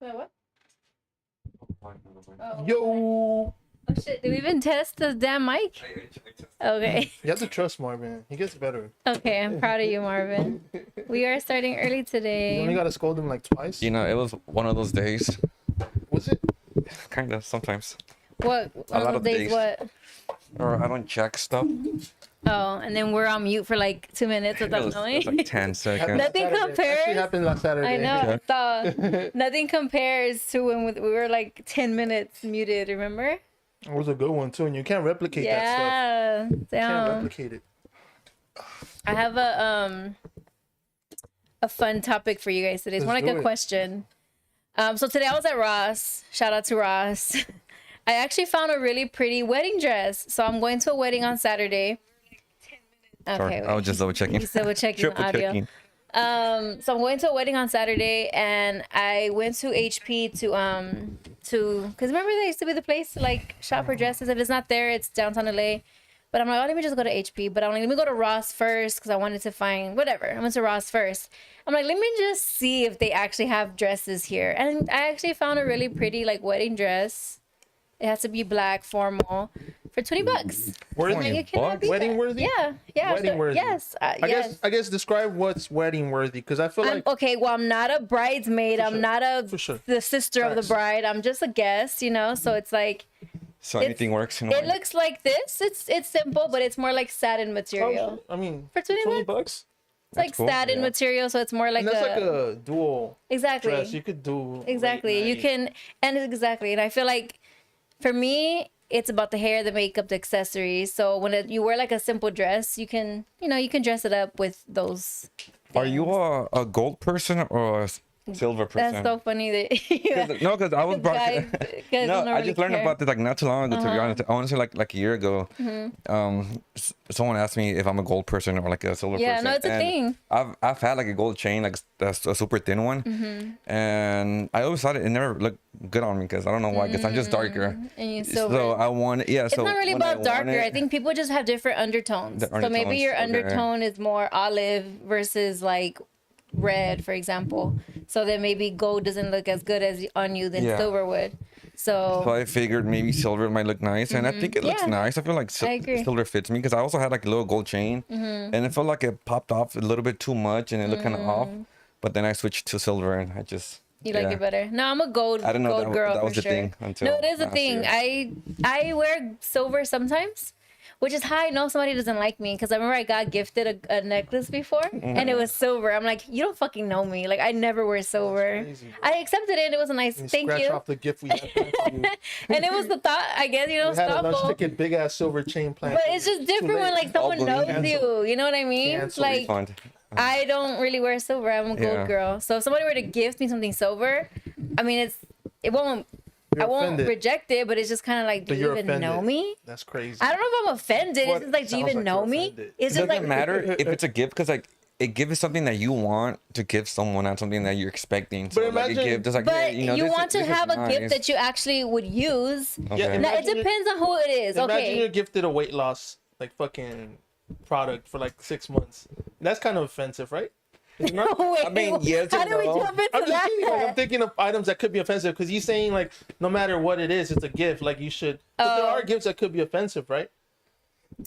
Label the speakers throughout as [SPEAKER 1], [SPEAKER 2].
[SPEAKER 1] Wait, what? Oh.
[SPEAKER 2] Yo,
[SPEAKER 1] Oh shit! Did we even test the damn mic? Okay.
[SPEAKER 2] you have to trust Marvin. He gets better.
[SPEAKER 1] Okay, I'm proud of you, Marvin. We are starting early
[SPEAKER 2] You only
[SPEAKER 1] today.
[SPEAKER 2] gotta scold him like twice.
[SPEAKER 3] You know, it was one of those days.
[SPEAKER 2] Was it?
[SPEAKER 3] Kind of, sometimes.
[SPEAKER 1] What?
[SPEAKER 3] A
[SPEAKER 1] One
[SPEAKER 3] lot
[SPEAKER 1] of
[SPEAKER 3] of
[SPEAKER 1] those days.
[SPEAKER 3] days.
[SPEAKER 1] What?
[SPEAKER 3] Or I don't check stuff.
[SPEAKER 1] Oh, and then we're on mute for like 2 minutes
[SPEAKER 3] It
[SPEAKER 1] without
[SPEAKER 3] was,
[SPEAKER 1] knowing.
[SPEAKER 3] like 10 seconds.
[SPEAKER 1] Nothing
[SPEAKER 2] Saturday.
[SPEAKER 1] compares.
[SPEAKER 2] Actually happened last Saturday.
[SPEAKER 1] I know.
[SPEAKER 3] Yeah.
[SPEAKER 1] So nothing compares to when we were like 10 minutes muted. Remember?
[SPEAKER 2] It was a good one too, and you can't replicate that
[SPEAKER 1] Yeah.
[SPEAKER 2] stuff. Can't
[SPEAKER 1] Damn.
[SPEAKER 2] replicate it.
[SPEAKER 1] I have a fun topic for you guys today. It's more
[SPEAKER 2] Let's
[SPEAKER 1] like
[SPEAKER 2] do
[SPEAKER 1] a
[SPEAKER 2] it.
[SPEAKER 1] question. So today I was at Ross. Shout out to Ross. I actually found a really pretty wedding dress. So I'm going to a wedding on Saturday.
[SPEAKER 3] Sorry, I was just double checking.
[SPEAKER 1] You still were checking the
[SPEAKER 3] Triple
[SPEAKER 1] audio.
[SPEAKER 3] checking.
[SPEAKER 1] So I'm going to a wedding on Saturday, and I went to HP because remember that used to be the place to like shop for dresses. If it's not there, it's downtown LA. But I'm like, oh, let me just go to HP. But I'm like, let me go to Ross first because I wanted to find whatever. I went to Ross first. I'm like, let me just see if they actually have dresses here. And I actually found a really pretty like wedding dress. It has to be black, formal, for $20.
[SPEAKER 2] Worthy?
[SPEAKER 1] Like,
[SPEAKER 3] 20
[SPEAKER 1] it cannot
[SPEAKER 3] bucks?
[SPEAKER 1] be
[SPEAKER 2] Wedding
[SPEAKER 1] bad.
[SPEAKER 2] worthy?
[SPEAKER 1] Yeah.
[SPEAKER 2] Wedding worthy.
[SPEAKER 1] Yes.
[SPEAKER 2] I
[SPEAKER 1] yes.
[SPEAKER 2] guess describe what's wedding worthy, because I feel
[SPEAKER 1] I'm
[SPEAKER 2] like
[SPEAKER 1] okay. Well, I'm not a bridesmaid. I'm
[SPEAKER 2] sure.
[SPEAKER 1] not
[SPEAKER 2] For sure.
[SPEAKER 1] the sister of the
[SPEAKER 2] Facts.
[SPEAKER 1] bride. I'm just a guest, you know. So it's like
[SPEAKER 3] So anything works. You know,
[SPEAKER 1] it looks like this. It's simple, but it's more like satin material.
[SPEAKER 2] I mean,
[SPEAKER 1] For 20
[SPEAKER 2] bucks.
[SPEAKER 1] It's like
[SPEAKER 3] cool,
[SPEAKER 1] satin
[SPEAKER 3] yeah.
[SPEAKER 1] material, so it's more like
[SPEAKER 2] And that's like
[SPEAKER 1] a
[SPEAKER 2] a dual
[SPEAKER 1] exactly,
[SPEAKER 2] dress. You could do
[SPEAKER 1] exactly.
[SPEAKER 2] late
[SPEAKER 1] You
[SPEAKER 2] night.
[SPEAKER 1] can and I feel like for me, it's about the hair, the makeup, the accessories. So when you wear like a simple dress, you can dress it up with those.
[SPEAKER 3] Are you a gold person or a silver person?
[SPEAKER 1] That's so funny that you.
[SPEAKER 3] No, because I was brought.
[SPEAKER 1] guys
[SPEAKER 3] No,
[SPEAKER 1] don't
[SPEAKER 3] I
[SPEAKER 1] really
[SPEAKER 3] just learned
[SPEAKER 1] care.
[SPEAKER 3] about this like not too long ago. To be honest, I want to say like a year ago. Someone asked me if I'm a gold person or like a silver
[SPEAKER 1] Yeah,
[SPEAKER 3] person.
[SPEAKER 1] no, it's a
[SPEAKER 3] and
[SPEAKER 1] thing.
[SPEAKER 3] I've had like a gold chain, like that's a super thin one, and I always thought it never looked good on me because I don't know why. Because I'm just darker.
[SPEAKER 1] And you
[SPEAKER 3] So
[SPEAKER 1] silver.
[SPEAKER 3] I want yeah.
[SPEAKER 1] It's
[SPEAKER 3] so
[SPEAKER 1] not really
[SPEAKER 3] when
[SPEAKER 1] about darker. I
[SPEAKER 3] it-
[SPEAKER 1] think people just have different undertones.
[SPEAKER 3] The
[SPEAKER 1] So maybe
[SPEAKER 3] undertones,
[SPEAKER 1] your
[SPEAKER 3] okay.
[SPEAKER 1] undertone is more olive versus like red, for example. So then maybe gold doesn't look as good as on you than
[SPEAKER 3] Yeah.
[SPEAKER 1] silver would. So
[SPEAKER 3] So I figured maybe silver might look nice, and I think it looks
[SPEAKER 1] Yeah.
[SPEAKER 3] nice. I feel like
[SPEAKER 1] I agree.
[SPEAKER 3] silver fits me because I also had like a little gold chain, and it felt like it popped off a little bit too much, and it looked kind of off. But then I switched to silver, and I just
[SPEAKER 1] you like
[SPEAKER 3] yeah.
[SPEAKER 1] it better. No, I'm a gold
[SPEAKER 3] I didn't know
[SPEAKER 1] gold girl
[SPEAKER 3] that was
[SPEAKER 1] for
[SPEAKER 3] the
[SPEAKER 1] sure.
[SPEAKER 3] thing until
[SPEAKER 1] No, it is a
[SPEAKER 3] last
[SPEAKER 1] thing.
[SPEAKER 3] year.
[SPEAKER 1] I wear silver sometimes. Which is how I know somebody doesn't like me, because I remember I got gifted a necklace before and it was silver. I'm like, you don't fucking know me. Like, I never wear silver.
[SPEAKER 2] crazy, bro.
[SPEAKER 1] I accepted it. It was a nice
[SPEAKER 2] And
[SPEAKER 1] thank
[SPEAKER 2] scratch
[SPEAKER 1] you.
[SPEAKER 2] off the gift we had planned for you.
[SPEAKER 1] And it was the thought, I guess,
[SPEAKER 2] We had a lunch
[SPEAKER 1] thoughtful.
[SPEAKER 2] ticket, big ass silver chain planned.
[SPEAKER 1] But
[SPEAKER 2] for
[SPEAKER 1] it's
[SPEAKER 2] you.
[SPEAKER 1] just
[SPEAKER 2] Too
[SPEAKER 1] different when
[SPEAKER 2] late.
[SPEAKER 1] like someone
[SPEAKER 3] All
[SPEAKER 1] knows
[SPEAKER 3] balloon.
[SPEAKER 1] you. You know what I mean?
[SPEAKER 2] Cancel.
[SPEAKER 1] Like,
[SPEAKER 3] refund.
[SPEAKER 1] I don't really wear silver. I'm a gold
[SPEAKER 3] Yeah.
[SPEAKER 1] girl. So if somebody were to gift me something silver, I mean, it won't.
[SPEAKER 2] You're
[SPEAKER 1] I won't
[SPEAKER 2] offended.
[SPEAKER 1] reject it, but it's just kind of like, do
[SPEAKER 2] But
[SPEAKER 1] you
[SPEAKER 2] you're
[SPEAKER 1] even know
[SPEAKER 2] offended.
[SPEAKER 1] me?
[SPEAKER 2] That's crazy.
[SPEAKER 1] I don't know if I'm offended.
[SPEAKER 3] What?
[SPEAKER 1] It's just like, do you
[SPEAKER 2] Sounds
[SPEAKER 1] even
[SPEAKER 2] like
[SPEAKER 1] know
[SPEAKER 2] you're
[SPEAKER 1] me?
[SPEAKER 2] offended.
[SPEAKER 1] It's
[SPEAKER 3] It
[SPEAKER 1] just
[SPEAKER 3] doesn't
[SPEAKER 1] like
[SPEAKER 3] matter if it's a gift because like it gives something that you want to give someone, not something that you're expecting. So
[SPEAKER 2] But
[SPEAKER 3] like a
[SPEAKER 2] imagine-
[SPEAKER 3] gift is like,
[SPEAKER 1] But
[SPEAKER 3] yeah,
[SPEAKER 1] you,
[SPEAKER 3] this
[SPEAKER 1] want
[SPEAKER 3] is,
[SPEAKER 1] to
[SPEAKER 3] this
[SPEAKER 1] have
[SPEAKER 3] is
[SPEAKER 1] a gift
[SPEAKER 3] nice.
[SPEAKER 1] that you actually would use.
[SPEAKER 3] Okay.
[SPEAKER 2] Yeah,
[SPEAKER 1] Now, it
[SPEAKER 2] Imagine you're-
[SPEAKER 1] depends on who it is.
[SPEAKER 2] Imagine you're
[SPEAKER 1] Okay.
[SPEAKER 2] gifted a weight loss like fucking product for like 6 months. That's kind of offensive, right? Is it not?
[SPEAKER 1] Wait,
[SPEAKER 3] I mean, yes
[SPEAKER 1] how
[SPEAKER 3] and
[SPEAKER 1] do we
[SPEAKER 3] no.
[SPEAKER 1] jump into
[SPEAKER 2] I'm just
[SPEAKER 1] that?
[SPEAKER 2] thinking, like, I'm thinking of items that could be offensive because he's saying like no matter what it is, it's a gift. Like you should. But there
[SPEAKER 1] Oh.
[SPEAKER 2] are gifts that could be offensive, right?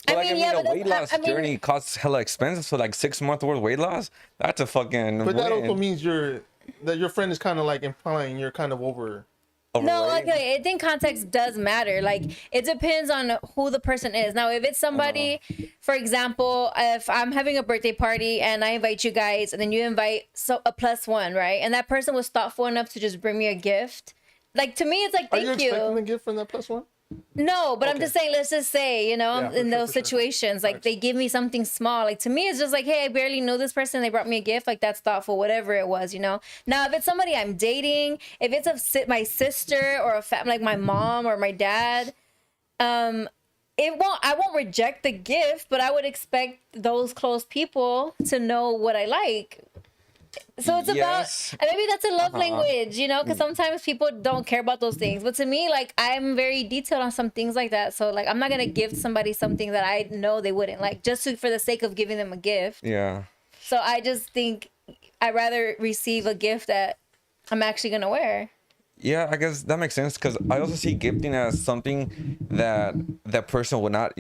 [SPEAKER 3] But,
[SPEAKER 1] I mean, yeah,
[SPEAKER 3] a
[SPEAKER 1] but
[SPEAKER 3] weight
[SPEAKER 1] that's-
[SPEAKER 3] loss
[SPEAKER 1] I mean-
[SPEAKER 3] journey costs hella expensive. So like 6 months worth of weight loss, that's a fucking.
[SPEAKER 2] But that
[SPEAKER 3] win.
[SPEAKER 2] also means that your friend is kind of like implying you're kind of over.
[SPEAKER 1] No,
[SPEAKER 3] Overweight.
[SPEAKER 1] okay. I think context does matter. Like, it depends on who the person is. Now, if it's somebody, for example, if I'm having a birthday party and I invite you guys, and then you invite a plus one, right? And that person was thoughtful enough to just bring me a gift. Like, to me, it's like,
[SPEAKER 2] Are you
[SPEAKER 1] thank
[SPEAKER 2] expecting
[SPEAKER 1] you.
[SPEAKER 2] a gift from that plus one?
[SPEAKER 1] No, but I'm
[SPEAKER 2] Okay.
[SPEAKER 1] just saying, let's just say,
[SPEAKER 2] Yeah, for
[SPEAKER 1] in
[SPEAKER 2] sure,
[SPEAKER 1] those
[SPEAKER 2] for sure.
[SPEAKER 1] situations, like
[SPEAKER 2] Facts.
[SPEAKER 1] they give me something small. Like to me, it's just like, hey, I barely know this person. They brought me a gift. Like that's thoughtful, whatever it was, you know? Now, if it's somebody I'm dating, if it's my sister or like my mom or my dad, I won't reject the gift, but I would expect those close people to know what I like. So it's
[SPEAKER 3] Yes.
[SPEAKER 1] about, and maybe that's a love language, you know, because sometimes people don't care about those things. But to me, like, I'm very detailed on some things like that. So, like, I'm not going to give somebody something that I know they wouldn't like just for the sake of giving them a gift.
[SPEAKER 3] Yeah.
[SPEAKER 1] So I just think I'd rather receive a gift that I'm actually going to wear.
[SPEAKER 3] Yeah, I guess that makes sense because I also see gifting as something that that person would not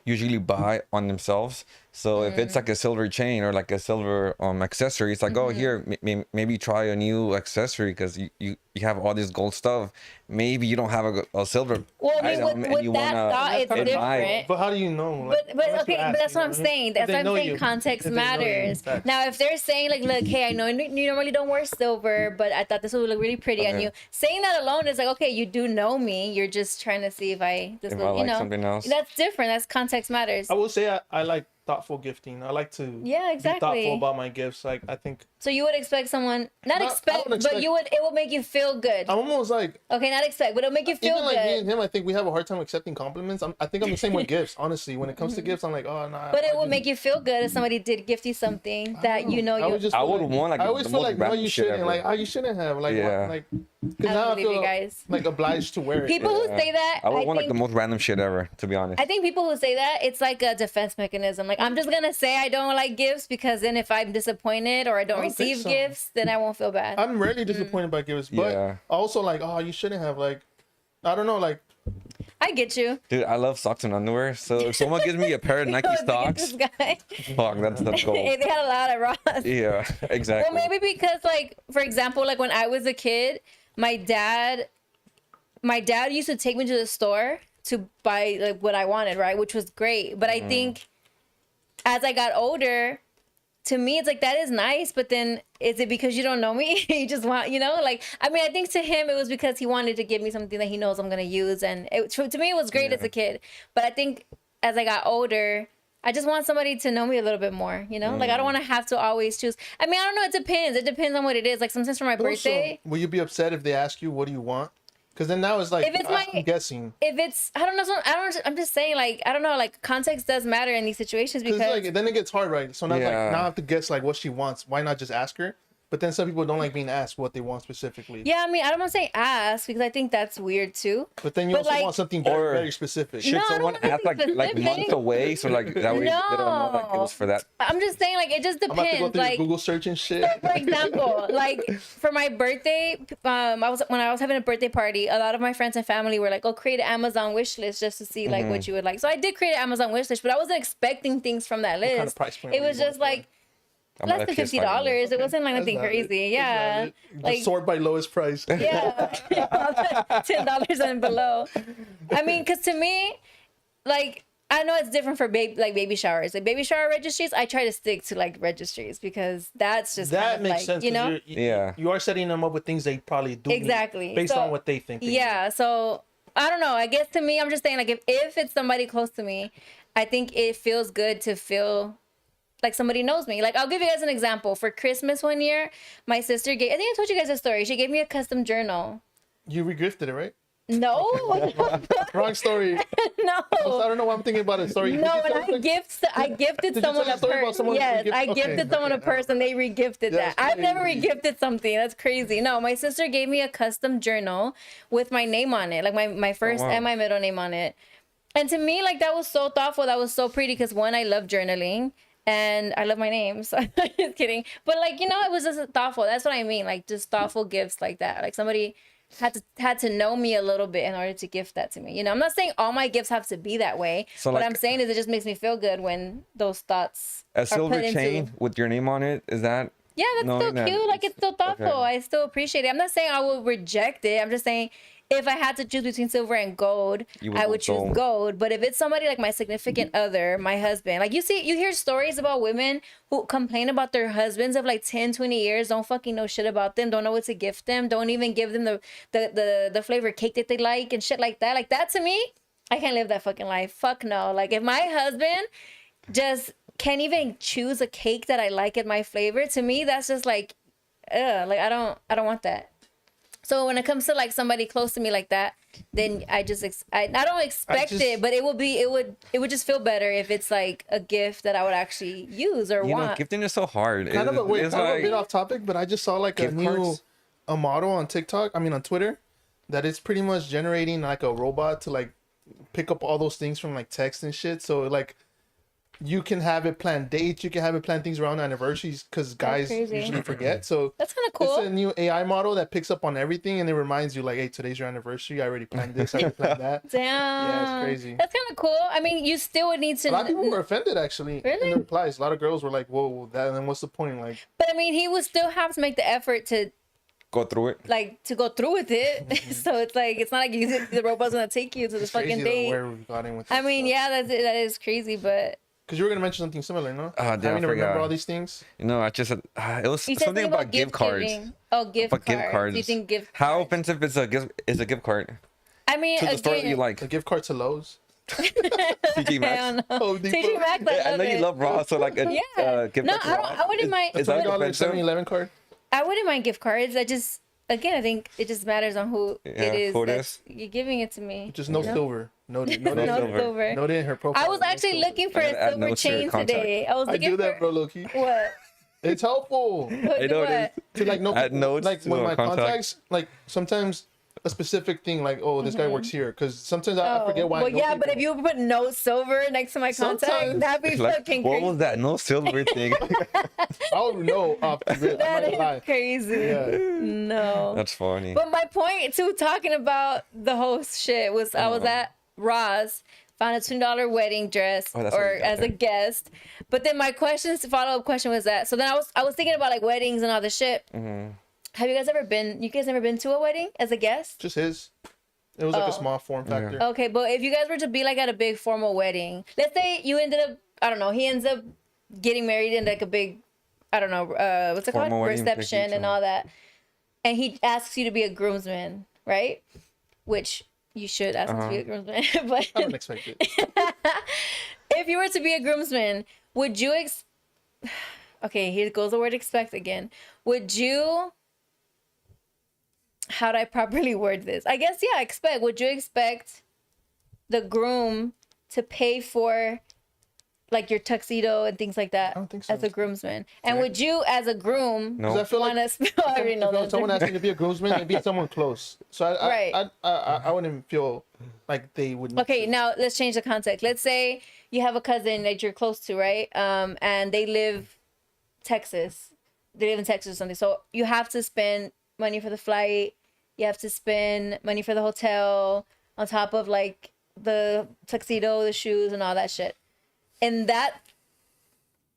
[SPEAKER 3] usually buy on themselves. So if it's like a silver chain or like a silver accessory, it's like, oh, here, maybe try a new accessory because you have all this gold stuff. Maybe you don't have a silver
[SPEAKER 1] Well, I mean,
[SPEAKER 3] item and
[SPEAKER 1] with
[SPEAKER 3] you
[SPEAKER 1] that
[SPEAKER 3] wanna
[SPEAKER 1] thought, it's
[SPEAKER 3] admire.
[SPEAKER 1] different.
[SPEAKER 2] But how do you know? Like,
[SPEAKER 1] But
[SPEAKER 2] unless you
[SPEAKER 1] okay,
[SPEAKER 2] ask,
[SPEAKER 1] but that's
[SPEAKER 2] you
[SPEAKER 1] what
[SPEAKER 2] know
[SPEAKER 1] I'm
[SPEAKER 2] I mean?
[SPEAKER 1] saying.
[SPEAKER 2] If
[SPEAKER 1] That's
[SPEAKER 2] they
[SPEAKER 1] what I'm
[SPEAKER 2] know
[SPEAKER 1] saying.
[SPEAKER 2] you,
[SPEAKER 1] Context
[SPEAKER 2] if they know you,
[SPEAKER 1] matters.
[SPEAKER 2] facts.
[SPEAKER 1] Now, if they're saying like, look, hey, I know you normally don't wear silver, but I thought this would look really pretty on
[SPEAKER 3] Okay.
[SPEAKER 1] you. Saying that alone is like, okay, you do know me. You're just trying to see if I just
[SPEAKER 3] If
[SPEAKER 1] look,
[SPEAKER 3] I
[SPEAKER 1] you
[SPEAKER 3] like
[SPEAKER 1] know,
[SPEAKER 3] something else.
[SPEAKER 1] that's different. That's context matters.
[SPEAKER 2] I will say I like thoughtful gifting. I like to
[SPEAKER 1] Yeah,
[SPEAKER 2] be thoughtful
[SPEAKER 1] exactly.
[SPEAKER 2] about my gifts. Like I think
[SPEAKER 1] So you would expect someone not
[SPEAKER 2] I
[SPEAKER 1] expect,
[SPEAKER 2] don't expect-
[SPEAKER 1] but it would make you feel good.
[SPEAKER 2] I'm almost like
[SPEAKER 1] Okay, not expect, but it'll make you feel
[SPEAKER 2] even like me
[SPEAKER 1] good.
[SPEAKER 2] and him. I think we have a hard time accepting compliments. I think I'm the same with gifts. Honestly, when it comes to gifts, I'm like, oh no.
[SPEAKER 1] But it would make you feel good if somebody did gift you something that you know
[SPEAKER 2] I
[SPEAKER 1] you.
[SPEAKER 2] would just.
[SPEAKER 3] I
[SPEAKER 2] feel
[SPEAKER 3] would
[SPEAKER 2] like-
[SPEAKER 3] want, like,
[SPEAKER 2] I always
[SPEAKER 3] the
[SPEAKER 2] feel
[SPEAKER 3] most
[SPEAKER 2] like no,
[SPEAKER 3] random
[SPEAKER 2] you
[SPEAKER 3] shit
[SPEAKER 2] shouldn't.
[SPEAKER 3] ever.
[SPEAKER 2] Like, oh, you shouldn't have. Like,
[SPEAKER 3] Yeah.
[SPEAKER 2] like,
[SPEAKER 1] I
[SPEAKER 2] because now
[SPEAKER 1] don't
[SPEAKER 2] I
[SPEAKER 1] believe you
[SPEAKER 2] feel
[SPEAKER 1] guys.
[SPEAKER 2] like obliged to wear it.
[SPEAKER 1] People who
[SPEAKER 3] Yeah.
[SPEAKER 1] say that,
[SPEAKER 3] I would want like
[SPEAKER 1] think
[SPEAKER 3] the most random shit ever, to be honest.
[SPEAKER 1] I think people who say that, it's like a defense mechanism. Like, I'm just gonna say I don't like gifts because then if I'm disappointed or I don't
[SPEAKER 2] I don't think
[SPEAKER 1] receive
[SPEAKER 2] so.
[SPEAKER 1] gifts, then I won't feel bad.
[SPEAKER 2] I'm rarely disappointed by gifts, but
[SPEAKER 3] Yeah.
[SPEAKER 2] also like, oh, you shouldn't have. Like, I don't know. Like,
[SPEAKER 1] I get you.
[SPEAKER 3] Dude, I love socks and underwear. So if someone gives me a pair of Nike
[SPEAKER 1] Look at
[SPEAKER 3] socks,
[SPEAKER 1] this guy.
[SPEAKER 3] fuck, that's
[SPEAKER 1] Hey,
[SPEAKER 3] gold.
[SPEAKER 1] they had a lot at Ross.
[SPEAKER 3] Yeah, exactly.
[SPEAKER 1] Well, maybe because, like, for example, like when I was a kid, my dad used to take me to the store to buy like what I wanted, right? Which was great. But I think as I got older, to me, it's like that is nice. But then is it because you don't know me? You just want, you know, like, I mean, I think to him it was because he wanted to give me something that he knows I'm gonna use, and to me it was great as a kid. But I think as I got older, I just want somebody to know me a little bit more, you know? Like, I don't want to have to always choose. I mean, I don't know. It depends. It depends on what it is. Like, sometimes for my
[SPEAKER 2] but also,
[SPEAKER 1] birthday,
[SPEAKER 2] will you be upset if they ask you what do you want? Because then now it's like
[SPEAKER 1] If it's
[SPEAKER 2] I'm guessing.
[SPEAKER 1] if it's, I don't know. I'm just saying, like, I don't know. Like, context does matter in these situations
[SPEAKER 2] Because
[SPEAKER 1] because
[SPEAKER 2] like then it gets hard, right? So now,
[SPEAKER 3] Yeah.
[SPEAKER 2] like now I have to guess like what she wants. Why not just ask her? But then some people don't like being asked what they want specifically.
[SPEAKER 1] yeah, I mean, I don't want to say ask because I think that's weird too.
[SPEAKER 2] But then you
[SPEAKER 1] But,
[SPEAKER 2] also
[SPEAKER 1] like-
[SPEAKER 2] want something very,
[SPEAKER 3] Or-
[SPEAKER 2] very specific.
[SPEAKER 3] Should
[SPEAKER 1] No, I don't
[SPEAKER 3] someone
[SPEAKER 1] want
[SPEAKER 3] ask like
[SPEAKER 1] anything
[SPEAKER 3] months
[SPEAKER 1] specific.
[SPEAKER 3] away so like that way they don't know like it was for that?
[SPEAKER 1] I'm just saying, like, it just
[SPEAKER 2] I'm about to go
[SPEAKER 1] depends.
[SPEAKER 2] through your
[SPEAKER 1] Like,
[SPEAKER 2] Google search and shit.
[SPEAKER 1] for example, like for my birthday, when I was having a birthday party, a lot of my friends and family were like, "Oh, create an Amazon wish list just to see like what you would like." So I did create an Amazon wish list, but I wasn't expecting things from that list.
[SPEAKER 2] kind of price point
[SPEAKER 1] It
[SPEAKER 2] were
[SPEAKER 1] was
[SPEAKER 2] you
[SPEAKER 1] just
[SPEAKER 2] going
[SPEAKER 1] like
[SPEAKER 3] I'm
[SPEAKER 1] less
[SPEAKER 3] like
[SPEAKER 1] than
[SPEAKER 3] pissed
[SPEAKER 1] $50. It wasn't like
[SPEAKER 2] That's
[SPEAKER 1] nothing
[SPEAKER 2] not it.
[SPEAKER 1] crazy.
[SPEAKER 2] That's
[SPEAKER 1] Yeah,
[SPEAKER 2] not it. Just
[SPEAKER 1] like
[SPEAKER 2] sort by lowest price.
[SPEAKER 1] yeah, $10 and below. I mean, because to me, like, I know it's different for baby showers. Like baby shower registries, I try to stick to like registries because that's just
[SPEAKER 2] That
[SPEAKER 1] kind of
[SPEAKER 2] makes
[SPEAKER 1] like,
[SPEAKER 2] sense.
[SPEAKER 1] you
[SPEAKER 2] 'Cause
[SPEAKER 1] know.
[SPEAKER 3] Yeah.
[SPEAKER 2] You are setting them up with things they probably do need
[SPEAKER 1] Exactly.
[SPEAKER 2] based
[SPEAKER 1] So,
[SPEAKER 2] on what they think. They
[SPEAKER 1] Yeah, so I don't know. I guess to me, I'm just saying, like, if it's somebody close to me, I think it feels good to feel like somebody knows me. Like, I'll give you guys an example. For Christmas one year, my sister I think I told you guys a story. She gave me a custom journal.
[SPEAKER 2] need. You regifted it, right?
[SPEAKER 1] No,
[SPEAKER 2] Wrong story. I
[SPEAKER 1] no.
[SPEAKER 2] don't know why I'm thinking about it. Sorry.
[SPEAKER 1] No, when I gifted
[SPEAKER 2] you
[SPEAKER 1] someone
[SPEAKER 2] tell
[SPEAKER 1] a
[SPEAKER 2] a story about
[SPEAKER 1] purse.
[SPEAKER 2] someone who
[SPEAKER 1] Yes,
[SPEAKER 2] gift-
[SPEAKER 1] I
[SPEAKER 2] okay,
[SPEAKER 1] gifted someone a
[SPEAKER 2] okay,
[SPEAKER 1] purse and they regifted
[SPEAKER 2] That's
[SPEAKER 1] that. I've never
[SPEAKER 2] crazy.
[SPEAKER 1] regifted something. That's crazy. No, my sister gave me a custom journal with my name on it, like my first
[SPEAKER 3] wow.
[SPEAKER 1] and my middle name on it. And to me, like, that was so thoughtful. That was so pretty because one, I love journaling and I love my name. So just kidding. But like, you know, it was just thoughtful. That's what I mean. Like just thoughtful gifts like that. Like somebody had to know me a little bit in order to gift that to me. You know, I'm not saying all my gifts have to be that way.
[SPEAKER 3] So,
[SPEAKER 1] what
[SPEAKER 3] like-
[SPEAKER 1] I'm saying is it just makes me feel good when those thoughts
[SPEAKER 3] A
[SPEAKER 1] are
[SPEAKER 3] silver
[SPEAKER 1] put
[SPEAKER 3] chain
[SPEAKER 1] into.
[SPEAKER 3] with your name on it, is that?
[SPEAKER 1] Yeah, that's
[SPEAKER 3] knowing
[SPEAKER 1] still
[SPEAKER 3] that
[SPEAKER 1] cute. Like it's still thoughtful.
[SPEAKER 3] okay.
[SPEAKER 1] I still appreciate it. I'm not saying I will reject it. I'm just saying if I had to choose between silver and gold,
[SPEAKER 3] You would
[SPEAKER 1] I
[SPEAKER 3] go
[SPEAKER 1] would choose
[SPEAKER 3] gold.
[SPEAKER 1] gold. But if it's somebody like my significant other, my husband, like you hear stories about women who complain about their husbands of like 10, 20 years, don't fucking know shit about them, don't know what to gift them, don't even give them the flavor cake that they like and shit like that. Like that to me, I can't live that fucking life. Fuck no. Like if my husband just can't even choose a cake that I like at my flavor, to me that's just like, ugh, like I don't want that. So when it comes to like somebody close to me like that, then I don't expect
[SPEAKER 2] just-
[SPEAKER 1] it, but it would just feel better if it's like a gift that I would actually use or
[SPEAKER 3] You know,
[SPEAKER 1] want.
[SPEAKER 3] gifting is so hard.
[SPEAKER 2] Kind of a
[SPEAKER 3] It's
[SPEAKER 2] bit
[SPEAKER 3] like,
[SPEAKER 2] off topic, but I just saw like a
[SPEAKER 3] Gift
[SPEAKER 2] new
[SPEAKER 3] cards?
[SPEAKER 2] a model on TikTok. I mean on Twitter, that is pretty much generating like a robot to like pick up all those things from like text and shit. So like you can have it plan dates, you can have it plan things around anniversaries because guys
[SPEAKER 1] crazy.
[SPEAKER 2] usually forget. So
[SPEAKER 1] That's kind of
[SPEAKER 2] it's
[SPEAKER 1] cool.
[SPEAKER 2] a new AI model that picks up on everything and it reminds you like, hey, today's your anniversary. I already planned this. I already planned that.
[SPEAKER 1] Damn.
[SPEAKER 2] Yeah, it's crazy.
[SPEAKER 1] That's kind of cool. I mean, you still would need
[SPEAKER 2] A lot of people
[SPEAKER 1] to.
[SPEAKER 2] were offended actually
[SPEAKER 1] Really?
[SPEAKER 2] in the replies. A lot of girls were like, whoa, that, and then what's the point? Like,
[SPEAKER 1] But I mean, he would still have to make the effort to
[SPEAKER 3] Go through it.
[SPEAKER 1] like to go through with it. So it's like it's not like the robot's gonna take you to the
[SPEAKER 2] it's
[SPEAKER 1] fucking
[SPEAKER 2] crazy though,
[SPEAKER 1] date.
[SPEAKER 2] where we got in with
[SPEAKER 1] I mean, yeah, that is crazy, but
[SPEAKER 2] Because you were going to mention something similar, no?
[SPEAKER 3] Ah, damn, I
[SPEAKER 2] Having to remember
[SPEAKER 3] forgot.
[SPEAKER 2] all these things.
[SPEAKER 3] You know, I just said it was
[SPEAKER 1] you said
[SPEAKER 3] something about gift cards.
[SPEAKER 1] giving. Oh, gift
[SPEAKER 3] About
[SPEAKER 1] cards.
[SPEAKER 3] gift cards.
[SPEAKER 1] Do you think gift?
[SPEAKER 3] How
[SPEAKER 1] cards-
[SPEAKER 3] offensive is a gift card
[SPEAKER 1] I mean,
[SPEAKER 3] to the store that
[SPEAKER 1] again,
[SPEAKER 3] you like?
[SPEAKER 2] A gift card to Lowe's.
[SPEAKER 3] TJ
[SPEAKER 1] I
[SPEAKER 3] Maxx.
[SPEAKER 1] don't know.
[SPEAKER 2] Oh, Depot.
[SPEAKER 1] TJ Maxx,
[SPEAKER 3] I know you
[SPEAKER 1] it.
[SPEAKER 3] love Raw, so like a
[SPEAKER 1] Yeah.
[SPEAKER 3] gift
[SPEAKER 1] No,
[SPEAKER 3] card.
[SPEAKER 1] I wouldn't mind.
[SPEAKER 3] Is that
[SPEAKER 2] $20
[SPEAKER 3] offensive?
[SPEAKER 2] 7-Eleven card.
[SPEAKER 1] I wouldn't mind gift cards. I just, again, I think it just matters on who
[SPEAKER 3] Yeah,
[SPEAKER 1] it is
[SPEAKER 3] who it
[SPEAKER 1] that
[SPEAKER 3] is.
[SPEAKER 1] you're giving it to me.
[SPEAKER 2] Just no
[SPEAKER 1] You know?
[SPEAKER 2] silver. Noted.
[SPEAKER 1] No
[SPEAKER 3] No silver.
[SPEAKER 1] silver.
[SPEAKER 2] Noted in her profile.
[SPEAKER 1] I was
[SPEAKER 2] no
[SPEAKER 1] actually
[SPEAKER 2] silver.
[SPEAKER 1] looking for
[SPEAKER 3] I
[SPEAKER 1] a
[SPEAKER 3] gotta add
[SPEAKER 1] silver
[SPEAKER 3] notes to your
[SPEAKER 1] chain
[SPEAKER 3] contact.
[SPEAKER 1] today. I was
[SPEAKER 2] I
[SPEAKER 1] looking
[SPEAKER 2] do that,
[SPEAKER 1] for
[SPEAKER 2] bro, Loki.
[SPEAKER 1] what?
[SPEAKER 2] It's helpful.
[SPEAKER 1] What?
[SPEAKER 3] I know it
[SPEAKER 1] What?
[SPEAKER 3] is.
[SPEAKER 2] To like know
[SPEAKER 3] Add notes
[SPEAKER 2] like
[SPEAKER 3] to
[SPEAKER 2] when
[SPEAKER 3] a
[SPEAKER 2] my
[SPEAKER 3] contact.
[SPEAKER 2] contacts, like sometimes a specific thing, like, oh, this guy works here. Because sometimes I forget why. I
[SPEAKER 1] Well,
[SPEAKER 2] know
[SPEAKER 1] yeah, but
[SPEAKER 2] people.
[SPEAKER 1] if you put no silver next to my contact,
[SPEAKER 2] Sometimes.
[SPEAKER 1] that'd be
[SPEAKER 3] Like,
[SPEAKER 1] fucking
[SPEAKER 3] what
[SPEAKER 1] crazy.
[SPEAKER 3] was that? No silver thing.
[SPEAKER 2] I would know off the rip. I'm
[SPEAKER 1] That
[SPEAKER 2] not gonna
[SPEAKER 1] is
[SPEAKER 2] lie.
[SPEAKER 1] crazy.
[SPEAKER 2] Yeah.
[SPEAKER 1] No.
[SPEAKER 3] That's funny.
[SPEAKER 1] But my point to talking about the host shit was I was at Ross, found a $2 wedding dress
[SPEAKER 3] Oh, that's what
[SPEAKER 1] or
[SPEAKER 3] you got
[SPEAKER 1] as a
[SPEAKER 3] there.
[SPEAKER 1] guest. But then my follow-up question was that. So then I was thinking about like weddings and all this shit.
[SPEAKER 3] Mm-hmm.
[SPEAKER 1] Have you guys ever been to a wedding as a guest?
[SPEAKER 2] Just his. It was like
[SPEAKER 1] Oh.
[SPEAKER 2] a small form factor.
[SPEAKER 1] Okay, but if you guys were to be like at a big formal wedding, let's say you ended up, I don't know, he ends up getting married in like a big, I don't know, what's it
[SPEAKER 3] Formal
[SPEAKER 1] called?
[SPEAKER 3] wedding,
[SPEAKER 1] Reception
[SPEAKER 3] big
[SPEAKER 1] and all that. And he asks you to be a groomsman, right? Which you should ask him to be a groomsman. But
[SPEAKER 2] I don't expect it.
[SPEAKER 1] if you were to be a groomsman, would you okay, here goes the word expect again. Would you, how do I properly word this? I guess, yeah, expect. Would you expect the groom to pay for like your tuxedo and things like that
[SPEAKER 2] I don't think so.
[SPEAKER 1] as a groomsman? And would you, as a groom,
[SPEAKER 3] No.
[SPEAKER 2] 'Cause I feel like
[SPEAKER 1] want to? I already know
[SPEAKER 2] if
[SPEAKER 1] that.
[SPEAKER 2] someone asked me to be a groomsman, it'd be someone close. So
[SPEAKER 1] Right.
[SPEAKER 2] I wouldn't feel like they would. need
[SPEAKER 1] Okay,
[SPEAKER 2] to.
[SPEAKER 1] now let's change the context. Let's say you have a cousin that you're close to, right? And they live Texas. They live in Texas or something. So you have to spend money for the flight. You have to spend money for the hotel on top of like the tuxedo, the shoes, and all that shit. In that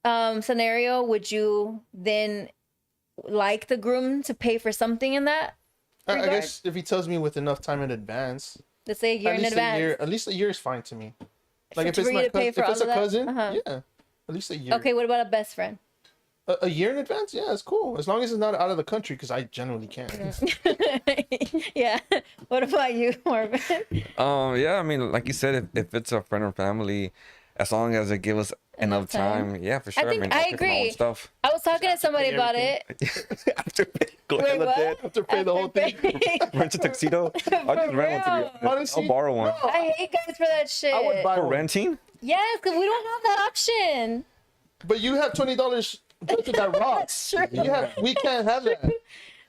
[SPEAKER 1] scenario, would you then like the groom to pay for something in that?
[SPEAKER 2] I
[SPEAKER 1] regard?
[SPEAKER 2] guess if he tells me with enough time in advance,
[SPEAKER 1] Let's say a year
[SPEAKER 2] at
[SPEAKER 1] in
[SPEAKER 2] least
[SPEAKER 1] advance.
[SPEAKER 2] a year. At least a year is fine to me. Like if
[SPEAKER 1] For
[SPEAKER 2] it's
[SPEAKER 1] you
[SPEAKER 2] my
[SPEAKER 1] to pay
[SPEAKER 2] cousin,
[SPEAKER 1] for
[SPEAKER 2] if
[SPEAKER 1] all
[SPEAKER 2] it's a
[SPEAKER 1] of that?
[SPEAKER 2] cousin,
[SPEAKER 1] Uh-huh.
[SPEAKER 2] yeah, at least a year.
[SPEAKER 1] Okay, what about a best friend?
[SPEAKER 2] A year in advance, yeah, it's cool. As long as it's not out of the country, because I generally can't.
[SPEAKER 1] Yeah. What about you, Marvin?
[SPEAKER 3] Yeah, I mean, like you said, if it's a friend or family, as long as they give us enough time, yeah, for sure.
[SPEAKER 1] think
[SPEAKER 3] mean,
[SPEAKER 1] I
[SPEAKER 3] I'll pick my own
[SPEAKER 1] agree.
[SPEAKER 3] Stuff.
[SPEAKER 1] I was talking to somebody
[SPEAKER 2] pay
[SPEAKER 1] about
[SPEAKER 2] everything.
[SPEAKER 1] it.
[SPEAKER 3] After go
[SPEAKER 1] Wait,
[SPEAKER 3] hella
[SPEAKER 1] what?
[SPEAKER 3] dead,
[SPEAKER 2] Have to pay the whole thing.
[SPEAKER 3] rent a tuxedo. I'll just rent one to be
[SPEAKER 1] real.
[SPEAKER 3] honest.
[SPEAKER 2] Honestly,
[SPEAKER 3] I'll borrow one.
[SPEAKER 2] no.
[SPEAKER 1] I hate guys for that shit.
[SPEAKER 2] I would buy
[SPEAKER 3] For
[SPEAKER 2] one.
[SPEAKER 3] renting?
[SPEAKER 1] Yes, because we don't have that option.
[SPEAKER 2] But you have $20 to that rocks.
[SPEAKER 1] true.
[SPEAKER 2] We can't have that.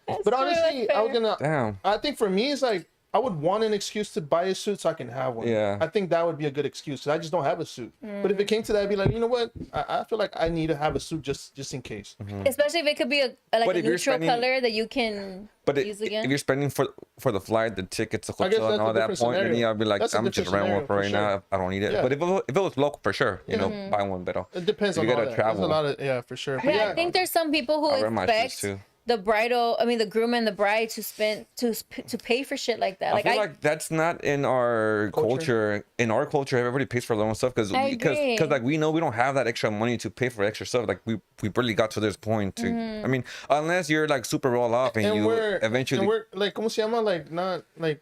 [SPEAKER 2] But
[SPEAKER 1] true,
[SPEAKER 2] honestly,
[SPEAKER 1] that's
[SPEAKER 2] I was
[SPEAKER 1] fair.
[SPEAKER 2] gonna.
[SPEAKER 3] Damn.
[SPEAKER 2] I think for me, it's like I would want an excuse to buy a suit so I can have one.
[SPEAKER 3] Yeah.
[SPEAKER 2] I think that would be a good excuse. 'Cause I just don't have a suit. But if
[SPEAKER 1] Mm.
[SPEAKER 2] it came to that, I'd be like, you know what? I feel like I need to have a suit just in case.
[SPEAKER 1] Especially if it could be like
[SPEAKER 3] But
[SPEAKER 1] a
[SPEAKER 3] if you're
[SPEAKER 1] neutral
[SPEAKER 3] spending-
[SPEAKER 1] color that you can
[SPEAKER 3] But
[SPEAKER 1] use again.
[SPEAKER 3] if you're spending for the flight, the tickets, the
[SPEAKER 2] I guess
[SPEAKER 3] hotel, and
[SPEAKER 2] that's a
[SPEAKER 3] all that
[SPEAKER 2] different
[SPEAKER 3] point, then
[SPEAKER 2] scenario.
[SPEAKER 3] yeah, I'll be like,
[SPEAKER 2] That's a
[SPEAKER 3] I'm just
[SPEAKER 2] different
[SPEAKER 3] rent one
[SPEAKER 2] scenario,
[SPEAKER 3] for
[SPEAKER 2] for
[SPEAKER 3] right
[SPEAKER 2] sure.
[SPEAKER 3] now. I don't need it.
[SPEAKER 2] Yeah.
[SPEAKER 3] But if it was local, for sure, you know, buy one better.
[SPEAKER 2] It depends
[SPEAKER 3] If
[SPEAKER 2] on
[SPEAKER 3] you
[SPEAKER 2] all
[SPEAKER 3] gotta
[SPEAKER 2] that.
[SPEAKER 3] travel.
[SPEAKER 2] There's a lot of for sure. But
[SPEAKER 1] Yeah, I think there's some people who
[SPEAKER 3] I'll wear my shoes
[SPEAKER 1] expect
[SPEAKER 3] too.
[SPEAKER 1] the the groom and the bride to pay for shit like that.
[SPEAKER 3] I feel like that's not in our culture. In our culture, everybody pays for their own stuff because
[SPEAKER 1] I agree.
[SPEAKER 3] like we know we don't have that extra money to pay for extra stuff. Like we barely got to this point. To
[SPEAKER 1] Mm-hmm.
[SPEAKER 3] I mean, unless you're like super well off and, you eventually
[SPEAKER 2] and we're like, ¿cómo se llama? Like not like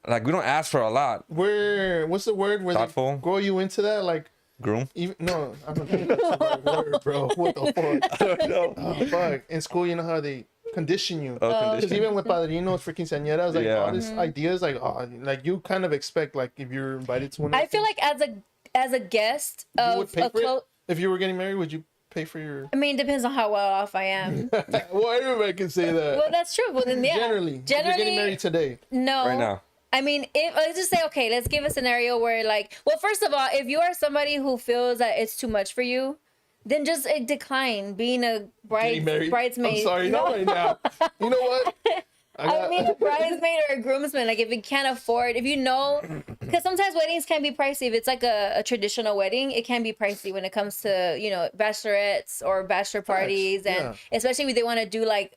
[SPEAKER 3] like we don't ask for a lot.
[SPEAKER 2] we're what's the word where
[SPEAKER 3] Thoughtful?
[SPEAKER 2] they grow you into that like.
[SPEAKER 3] Groom.
[SPEAKER 2] Even, no, I don't think that's the right word, bro. What the fuck?
[SPEAKER 3] No.
[SPEAKER 2] Oh, fuck. In school, you know how they condition you. Because
[SPEAKER 3] Condition.
[SPEAKER 2] even with padrinos for quinceañeras, like
[SPEAKER 3] Yeah.
[SPEAKER 2] all these ideas, like you kind of expect, like if you're invited to one. Of
[SPEAKER 1] I
[SPEAKER 2] those
[SPEAKER 1] feel
[SPEAKER 2] things,
[SPEAKER 1] like as a guest
[SPEAKER 2] you
[SPEAKER 1] of
[SPEAKER 2] would pay
[SPEAKER 1] a
[SPEAKER 2] for it.
[SPEAKER 1] close.
[SPEAKER 2] If you were getting married, would you pay for your?
[SPEAKER 1] I mean, it depends on how well off I am.
[SPEAKER 2] Well, everybody can say that.
[SPEAKER 1] Well, that's true. Well, then yeah.
[SPEAKER 2] Generally, if you're getting married today.
[SPEAKER 1] no.
[SPEAKER 3] Right now.
[SPEAKER 1] I mean, if let's just say, okay, let's give a scenario where, like, well, first of all, if you are somebody who feels that it's too much for you, then just decline being a
[SPEAKER 2] Getting married.
[SPEAKER 1] bridesmaid.
[SPEAKER 2] I'm sorry,
[SPEAKER 1] No.
[SPEAKER 2] not right now. You know what?
[SPEAKER 1] I mean, a bridesmaid or a groomsman, like if you can't afford, if you know, because sometimes weddings can be pricey. If it's like a traditional wedding, it can be pricey when it comes to, you know, bachelorettes or bachelor parties, and
[SPEAKER 2] yeah.
[SPEAKER 1] especially if they want to do like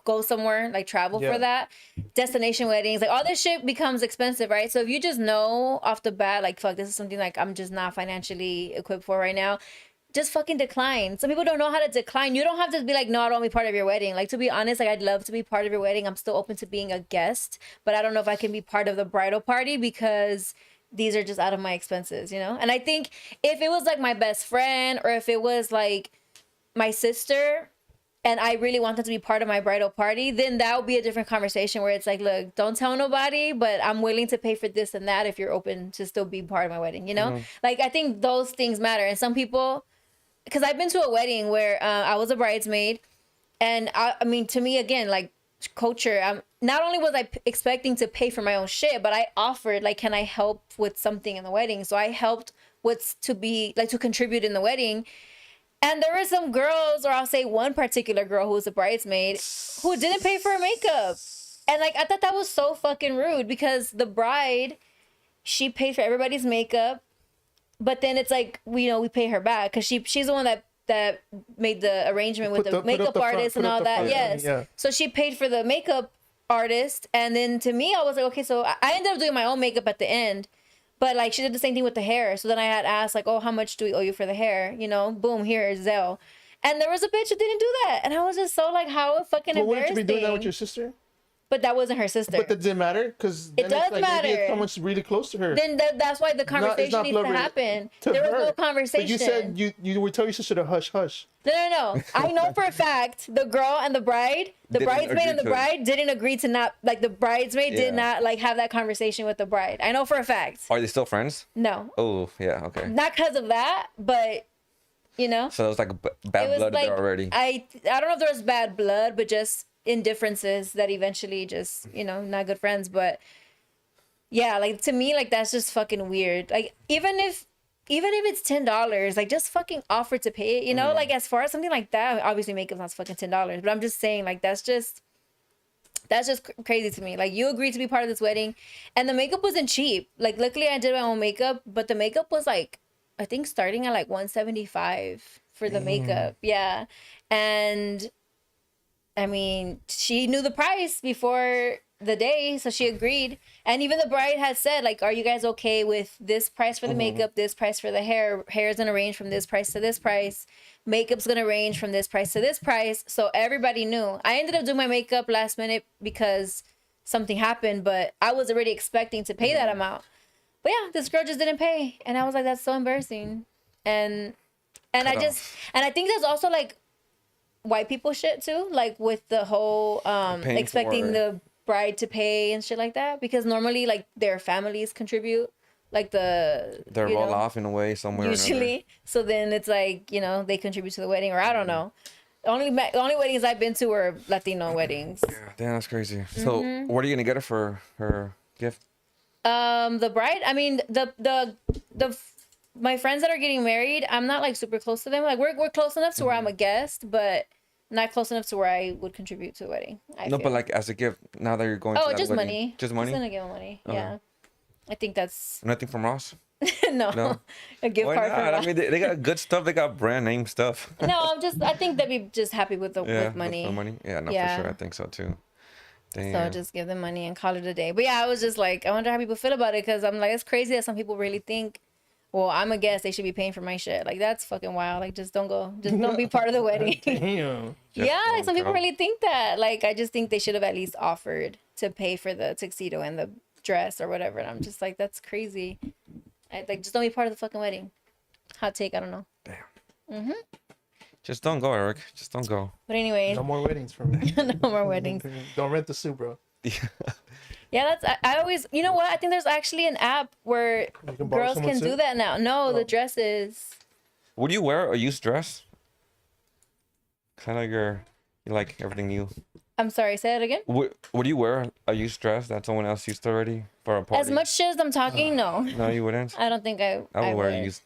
[SPEAKER 1] go somewhere, like travel
[SPEAKER 2] Yeah.
[SPEAKER 1] for that, destination weddings, like all this shit becomes expensive, right? So if you just know off the bat, like, fuck, this is something like I'm just not financially equipped for right now, just fucking decline. Some people don't know how to decline. You don't have to be like, no, I don't want to be part of your wedding. Like, to be honest, like, I'd love to be part of your wedding. I'm still open to being a guest, but I don't know if I can be part of the bridal party because these are just out of my expenses, you know? And I think if it was like my best friend or if it was like my sister and I really want them to be part of my bridal party, then that would be a different conversation where it's like, look, don't tell nobody, but I'm willing to pay for this and that if you're open to still be part of my wedding, you know? Like, I think those things matter. And some people, because I've been to a wedding where I was a bridesmaid, and I mean, to me, again, like, culture, not only was I expecting to pay for my own shit, but I offered, like, can I help with something in the wedding? So I helped to contribute in the wedding. And there were some girls, or I'll say one particular girl who was a bridesmaid, who didn't pay for her makeup. And, like, I thought that was so fucking rude because the bride, she paid for everybody's makeup. But then it's like, we pay her back because she's the one that made the arrangement with the makeup artist and all that. Yes.
[SPEAKER 2] Yeah.
[SPEAKER 1] So she paid for the makeup artist. And then to me, I was like, okay, so I ended up doing my own makeup at the end. But, like, she did the same thing with the hair. So then I had asked, like, oh, how much do we owe you for the hair? You know, boom, here is Zelle. And there was a bitch who didn't do that. And I was just so, like, how fucking
[SPEAKER 2] But wouldn't
[SPEAKER 1] embarrassing.
[SPEAKER 2] you be doing that with your sister?
[SPEAKER 1] But that wasn't her sister.
[SPEAKER 2] But that didn't matter because
[SPEAKER 1] It does matter.
[SPEAKER 2] Maybe it's someone's really close to her.
[SPEAKER 1] Then that's why the conversation needs to happen. There was no conversation.
[SPEAKER 2] But you said you would tell your sister to hush hush.
[SPEAKER 1] No. I know for a fact the girl and the bride, the
[SPEAKER 3] Didn't
[SPEAKER 1] bridesmaid
[SPEAKER 3] agree
[SPEAKER 1] and the
[SPEAKER 3] to it.
[SPEAKER 1] bride didn't agree to not, like, the bridesmaid did
[SPEAKER 3] Yeah.
[SPEAKER 1] not, like, have that conversation with the bride. I know for a fact.
[SPEAKER 3] Are they still friends?
[SPEAKER 1] No.
[SPEAKER 3] Oh, yeah, okay.
[SPEAKER 1] Not because of that, but, you know.
[SPEAKER 3] So it was like
[SPEAKER 1] It
[SPEAKER 3] bad
[SPEAKER 1] was
[SPEAKER 3] blood
[SPEAKER 1] like,
[SPEAKER 3] there already.
[SPEAKER 1] I don't know if there was bad blood, but just indifferences that eventually just, not good friends. But yeah, like, to me, like, that's just fucking weird. Like, even if it's $10, like, just fucking offer to pay it, you know? Like, as far as something like that, obviously makeup's not fucking $10, but I'm just saying, like, that's just crazy to me. Like, you agreed to be part of this wedding and the makeup wasn't cheap. Like, luckily I did my own makeup, but the makeup was, like, I think starting at like $175 for the makeup. Yeah. And I mean, she knew the price before the day, so she agreed. And even the bride had said, like, are you guys okay with this price for the makeup, this price for the hair? Hair's gonna range from this price to this price. Makeup's gonna range from this price to this price. So everybody knew. I ended up doing my makeup last minute because something happened, but I was already expecting to pay that amount. But yeah, this girl just didn't pay. And I was like, that's so embarrassing. And I think there's also, like, white people shit too, like, with the whole
[SPEAKER 3] Paying
[SPEAKER 1] expecting
[SPEAKER 3] for-
[SPEAKER 1] the bride to pay and shit like that, because normally, like, their families contribute, like,
[SPEAKER 3] They're well off in a way somewhere.
[SPEAKER 1] usually. So then it's like, they contribute to the wedding, or I don't know. The only weddings I've been to were Latino weddings.
[SPEAKER 3] Yeah, damn, that's crazy. So what are you gonna get her for her gift?
[SPEAKER 1] The bride, I mean, my friends that are getting married, I'm not, like, super close to them. Like, we're close enough to where I'm a guest, but not close enough to where I would contribute to a wedding. I feel.
[SPEAKER 3] But like as a gift, now that you're going to that
[SPEAKER 1] just
[SPEAKER 3] wedding,
[SPEAKER 1] money.
[SPEAKER 3] Just money?
[SPEAKER 1] Just gonna give them money.
[SPEAKER 3] Okay.
[SPEAKER 1] Yeah. I think that's
[SPEAKER 3] Nothing from Ross?
[SPEAKER 1] no.
[SPEAKER 3] No?
[SPEAKER 1] A gift
[SPEAKER 3] Why
[SPEAKER 1] card
[SPEAKER 3] not?
[SPEAKER 1] for
[SPEAKER 3] I mean, they got good stuff. They got brand name stuff.
[SPEAKER 1] No, I think they'd be just happy with with money.
[SPEAKER 3] With the money? Yeah, no,
[SPEAKER 1] Yeah.
[SPEAKER 3] for sure. I think so too. Damn.
[SPEAKER 1] So just give them money and call it a day. But yeah, I was just like, I wonder how people feel about it, because I'm like, it's crazy that some people really think, well, I'm a guest, they should be paying for my shit. Like, that's fucking wild. Like, just don't go. Just don't be part of the wedding.
[SPEAKER 2] Damn.
[SPEAKER 1] Yeah, like, some people
[SPEAKER 3] girl.
[SPEAKER 1] really think that. Like, I just think they should have at least offered to pay for the tuxedo and the dress or whatever. And I'm just like, that's crazy. Just don't be part of the fucking wedding. Hot take, I don't know.
[SPEAKER 3] Just don't go, Eric. Just don't go.
[SPEAKER 1] But anyways,
[SPEAKER 2] No more weddings for me.
[SPEAKER 1] no more weddings.
[SPEAKER 2] Don't rent the suit, bro.
[SPEAKER 1] Yeah, I always, you know what? I think there's actually an app where
[SPEAKER 2] You can borrow
[SPEAKER 1] girls
[SPEAKER 2] someone's
[SPEAKER 1] can do
[SPEAKER 2] suit?
[SPEAKER 1] that now. No, the
[SPEAKER 2] Oh.
[SPEAKER 1] dresses.
[SPEAKER 3] Would you wear a used dress? 'Cause I know you like everything new.
[SPEAKER 1] I'm sorry, say that again.
[SPEAKER 3] Would you wear a used dress that someone else used already for a party?
[SPEAKER 1] As much shit as I'm talking, no.
[SPEAKER 3] No, you wouldn't.
[SPEAKER 1] I don't think I
[SPEAKER 3] I would wear a
[SPEAKER 1] would.
[SPEAKER 3] used.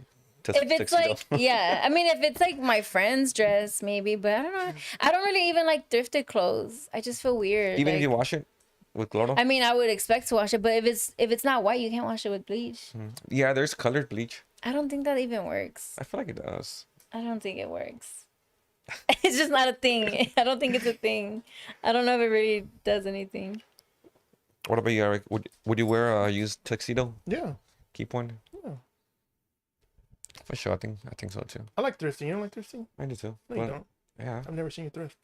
[SPEAKER 1] If it's like, yeah, I mean, if it's like my friend's dress, maybe, but I don't know. I don't really even like thrifted clothes. I just feel weird.
[SPEAKER 3] Even if
[SPEAKER 1] like-
[SPEAKER 3] you wash it with Cloro.
[SPEAKER 1] I mean, I would expect to wash it, but if it's not white, you can't wash it with bleach.
[SPEAKER 3] Yeah, there's colored bleach.
[SPEAKER 1] I don't think that even works.
[SPEAKER 3] I feel like it does.
[SPEAKER 1] I don't think it works. It's just not a thing. I don't think it's a thing. I don't know if it really does anything.
[SPEAKER 3] What about you, Eric? Would you wear a used tuxedo?
[SPEAKER 2] Yeah.
[SPEAKER 3] Keep one?
[SPEAKER 2] Yeah.
[SPEAKER 3] For sure, I think so too.
[SPEAKER 2] I like thrifting. You don't like thrifting?
[SPEAKER 3] I do too.
[SPEAKER 2] No, you
[SPEAKER 3] But,
[SPEAKER 2] don't.
[SPEAKER 3] yeah,
[SPEAKER 2] I've never seen you thrift.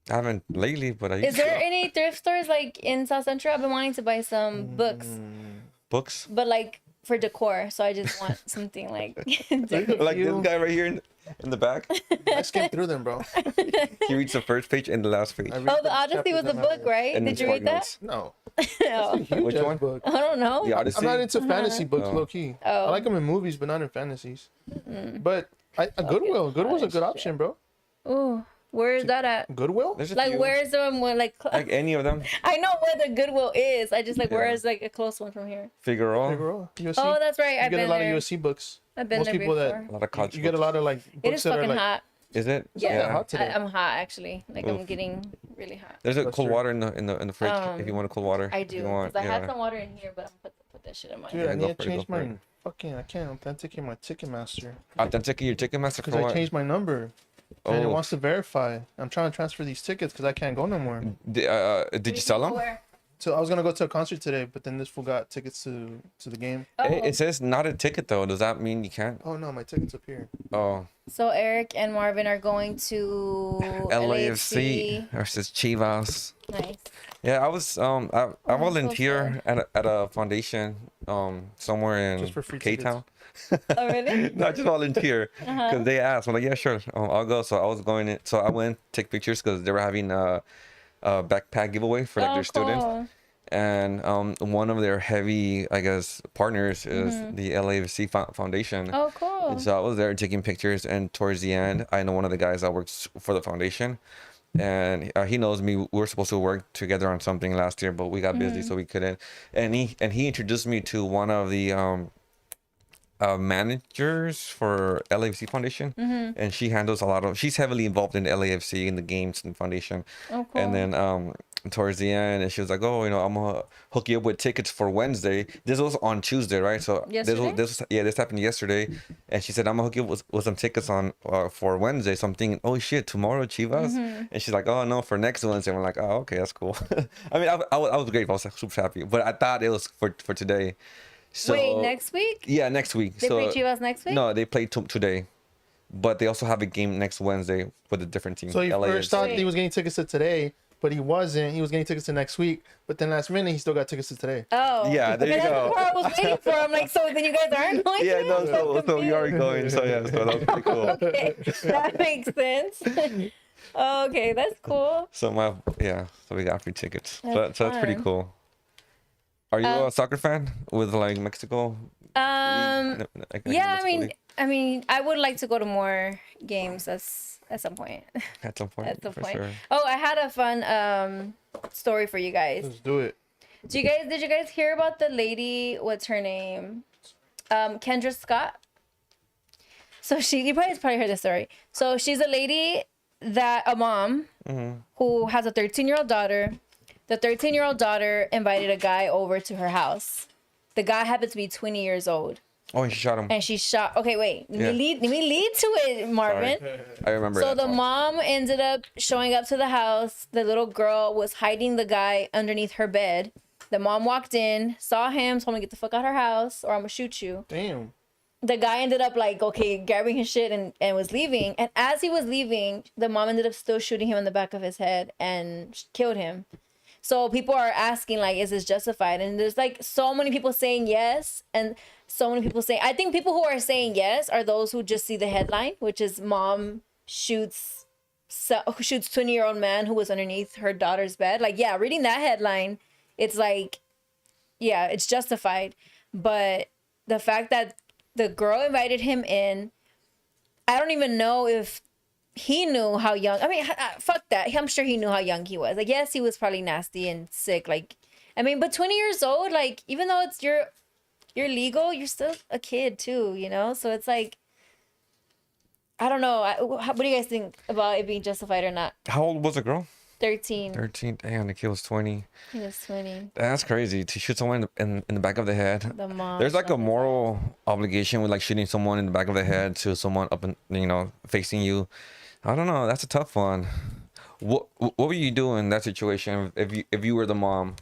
[SPEAKER 3] I haven't lately, but I
[SPEAKER 1] Is
[SPEAKER 3] used to.
[SPEAKER 1] there any thrift stores like in South Central? I've been wanting to buy some books,
[SPEAKER 3] Books.
[SPEAKER 1] but like for decor. So I just want something like. decor.
[SPEAKER 3] Like this guy right here in the back.
[SPEAKER 2] I skimmed through them, bro.
[SPEAKER 3] He reads the first page and the last page.
[SPEAKER 2] I read
[SPEAKER 1] Oh, the Odyssey
[SPEAKER 2] chapters
[SPEAKER 1] was a
[SPEAKER 2] in my
[SPEAKER 1] book,
[SPEAKER 2] head.
[SPEAKER 1] right?
[SPEAKER 3] And
[SPEAKER 1] Did
[SPEAKER 3] then
[SPEAKER 1] you read that?
[SPEAKER 3] Spark
[SPEAKER 2] No.
[SPEAKER 1] No.
[SPEAKER 2] Huge
[SPEAKER 3] Which
[SPEAKER 2] ass
[SPEAKER 3] one?
[SPEAKER 2] book.
[SPEAKER 1] I don't know.
[SPEAKER 3] The Odyssey.
[SPEAKER 2] I'm not into fantasy books,
[SPEAKER 3] Oh.
[SPEAKER 2] low key.
[SPEAKER 1] Oh.
[SPEAKER 2] I like them in movies, but not in fantasies. But a Goodwill. Goodwill's a good option, bro.
[SPEAKER 1] Ooh, where is that at?
[SPEAKER 2] Goodwill?
[SPEAKER 3] There's a
[SPEAKER 1] Like,
[SPEAKER 3] few.
[SPEAKER 1] where is the one? Like
[SPEAKER 3] any of them.
[SPEAKER 1] I know where the Goodwill is. I just like where
[SPEAKER 3] Yeah.
[SPEAKER 1] is like a close one from here.
[SPEAKER 3] Figueroa.
[SPEAKER 2] Figueroa. USC.
[SPEAKER 1] Oh, that's right.
[SPEAKER 2] you
[SPEAKER 1] I've
[SPEAKER 2] get
[SPEAKER 1] been
[SPEAKER 2] a lot
[SPEAKER 1] there.
[SPEAKER 2] of USC books.
[SPEAKER 1] I've been
[SPEAKER 2] most
[SPEAKER 1] there
[SPEAKER 2] people
[SPEAKER 1] before.
[SPEAKER 2] that-
[SPEAKER 3] A lot of college
[SPEAKER 2] You get a
[SPEAKER 3] books.
[SPEAKER 2] lot of like
[SPEAKER 1] It
[SPEAKER 2] books
[SPEAKER 1] is
[SPEAKER 2] that are
[SPEAKER 1] fucking
[SPEAKER 2] like.
[SPEAKER 1] hot.
[SPEAKER 3] Is it?
[SPEAKER 2] It's not that hot today.
[SPEAKER 1] I'm hot actually. Like I'm
[SPEAKER 3] Oof.
[SPEAKER 1] getting really hot.
[SPEAKER 3] There's a
[SPEAKER 2] That's
[SPEAKER 3] cold
[SPEAKER 2] true.
[SPEAKER 3] water in the fridge if you want a cold water.
[SPEAKER 1] I
[SPEAKER 3] if
[SPEAKER 1] do.
[SPEAKER 3] you
[SPEAKER 1] Because
[SPEAKER 3] want,
[SPEAKER 1] I had
[SPEAKER 3] yeah.
[SPEAKER 1] some water in here, but I'm put that shit in my.
[SPEAKER 2] Dude,
[SPEAKER 3] Yeah,
[SPEAKER 2] I
[SPEAKER 3] go
[SPEAKER 2] need to
[SPEAKER 3] for it,
[SPEAKER 2] change
[SPEAKER 3] go for
[SPEAKER 2] my
[SPEAKER 3] it.
[SPEAKER 2] fucking. I can't authenticate my Ticketmaster
[SPEAKER 3] Authenticate your Ticketmaster for
[SPEAKER 2] because I
[SPEAKER 3] what?
[SPEAKER 2] changed my number and it
[SPEAKER 3] Oh,
[SPEAKER 2] wants to verify. I'm trying to transfer these tickets because I can't go no more.
[SPEAKER 3] did you sell them?
[SPEAKER 2] So I was gonna go to a concert today, but then this fool got tickets to the game.
[SPEAKER 1] Oh,
[SPEAKER 3] It says not a ticket though. Does that mean you can't?
[SPEAKER 2] Oh no, my tickets up here.
[SPEAKER 3] Oh,
[SPEAKER 1] so Eric and Marvin are going to
[SPEAKER 3] LAFC versus Chivas.
[SPEAKER 1] Nice.
[SPEAKER 3] Yeah, I was I
[SPEAKER 1] so
[SPEAKER 3] volunteer at a foundation somewhere in
[SPEAKER 2] Just for free
[SPEAKER 3] K
[SPEAKER 2] tickets.
[SPEAKER 3] Town.
[SPEAKER 1] Oh really?
[SPEAKER 3] No, I just volunteer because they asked. I'm like, yeah, sure, I'll go. So I was going in. So I went take pictures because they were having a backpack giveaway for like their students.
[SPEAKER 1] Cool.
[SPEAKER 3] And one of their heavy, I guess, partners is the LAFC Foundation.
[SPEAKER 1] Oh cool.
[SPEAKER 3] And so I was there taking pictures, and towards the end, I know one of the guys that works for the foundation, and he knows me. We were supposed to work together on something last year, but we got busy, so we couldn't. And he introduced me to one of the managers for LAFC Foundation, and she handles a lot of. She's heavily involved in LAFC in the games and foundation.
[SPEAKER 1] Oh cool.
[SPEAKER 3] And then towards the end, and she was like, "Oh, I'm gonna hook you up with tickets for Wednesday." This was on Tuesday, right? So
[SPEAKER 1] Yesterday?
[SPEAKER 3] this happened yesterday, and she said, "I'm gonna hook you up with some tickets on for Wednesday." So I'm thinking, "Oh shit, tomorrow Chivas," and she's like, "Oh no, for next Wednesday." I'm like, "Oh okay, that's cool." I mean, I was grateful. I was like, super happy, but I thought it was for today. So
[SPEAKER 1] Wait, next week?
[SPEAKER 3] yeah, next week.
[SPEAKER 1] They
[SPEAKER 3] so
[SPEAKER 1] play Chivas next week?
[SPEAKER 3] no, they play today, but they also have a game next Wednesday with a different team.
[SPEAKER 2] So he
[SPEAKER 3] LAFC.
[SPEAKER 2] first thought he was getting tickets to today, but he wasn't. He was getting tickets to next week, but then last minute he still got tickets to today.
[SPEAKER 1] Oh.
[SPEAKER 3] Yeah, there you
[SPEAKER 1] That's
[SPEAKER 3] go.
[SPEAKER 1] what I was waiting for. I'm like, so then you guys aren't going
[SPEAKER 3] Yeah,
[SPEAKER 1] to?
[SPEAKER 3] no,
[SPEAKER 1] I'm
[SPEAKER 3] so we are
[SPEAKER 1] confused.
[SPEAKER 3] going. So yeah, so that was pretty cool.
[SPEAKER 1] Okay, that makes sense. Okay, that's cool.
[SPEAKER 3] So we got free tickets.
[SPEAKER 1] That's
[SPEAKER 3] So that's pretty
[SPEAKER 1] fun.
[SPEAKER 3] cool. Are you a soccer fan with like Mexico?
[SPEAKER 1] Yeah, I mean, I would like to go to more games at some point.
[SPEAKER 3] At some point.
[SPEAKER 1] At some
[SPEAKER 3] for
[SPEAKER 1] point.
[SPEAKER 3] sure.
[SPEAKER 1] Oh, I had a fun story for you guys.
[SPEAKER 2] Let's do it.
[SPEAKER 1] Did you guys hear about the lady? What's her name? Kendra Scott. So you probably heard this story. So she's a lady a mom who has a 13-year-old daughter. The 13-year-old daughter invited a guy over to her house. The guy happens to be 20 years old.
[SPEAKER 3] Oh, and she shot him.
[SPEAKER 1] And she shot. Okay, wait. Let me lead to it, Marvin.
[SPEAKER 3] I remember
[SPEAKER 1] So
[SPEAKER 3] that
[SPEAKER 1] the
[SPEAKER 3] part.
[SPEAKER 1] mom ended up showing up to the house. The little girl was hiding the guy underneath her bed. The mom walked in, saw him, told him, "Get the fuck out of her house, or I'm gonna shoot you."
[SPEAKER 2] Damn.
[SPEAKER 1] The guy ended up grabbing his shit and was leaving. And as he was leaving, the mom ended up still shooting him in the back of his head and killed him. So people are asking, is this justified? And there's so many people saying yes, and so many people saying, I think people who are saying yes are those who just see the headline, which is mom shoots 20-year-old man who was underneath her daughter's bed. Reading that headline, it's it's justified. But the fact that the girl invited him in, I don't even know if he knew how young. I mean, fuck that. I'm sure he knew how young he was. Like, yes, he was probably nasty and sick. Like, I mean, but 20 years old, like, even though it's you're legal, you're still a kid too, you know? So it's like, I don't know. What do you guys think about it being justified or not?
[SPEAKER 3] How old was the girl?
[SPEAKER 1] 13.
[SPEAKER 3] 13. Damn, the kid was 20.
[SPEAKER 1] He was 20.
[SPEAKER 3] That's crazy to shoot someone in the back of the head.
[SPEAKER 1] The mom.
[SPEAKER 3] There's like a
[SPEAKER 1] shot his
[SPEAKER 3] moral obligation with like shooting someone in the back of the head to someone up and facing you. I don't know. That's a tough one. What would you do in that situation if you were the mom,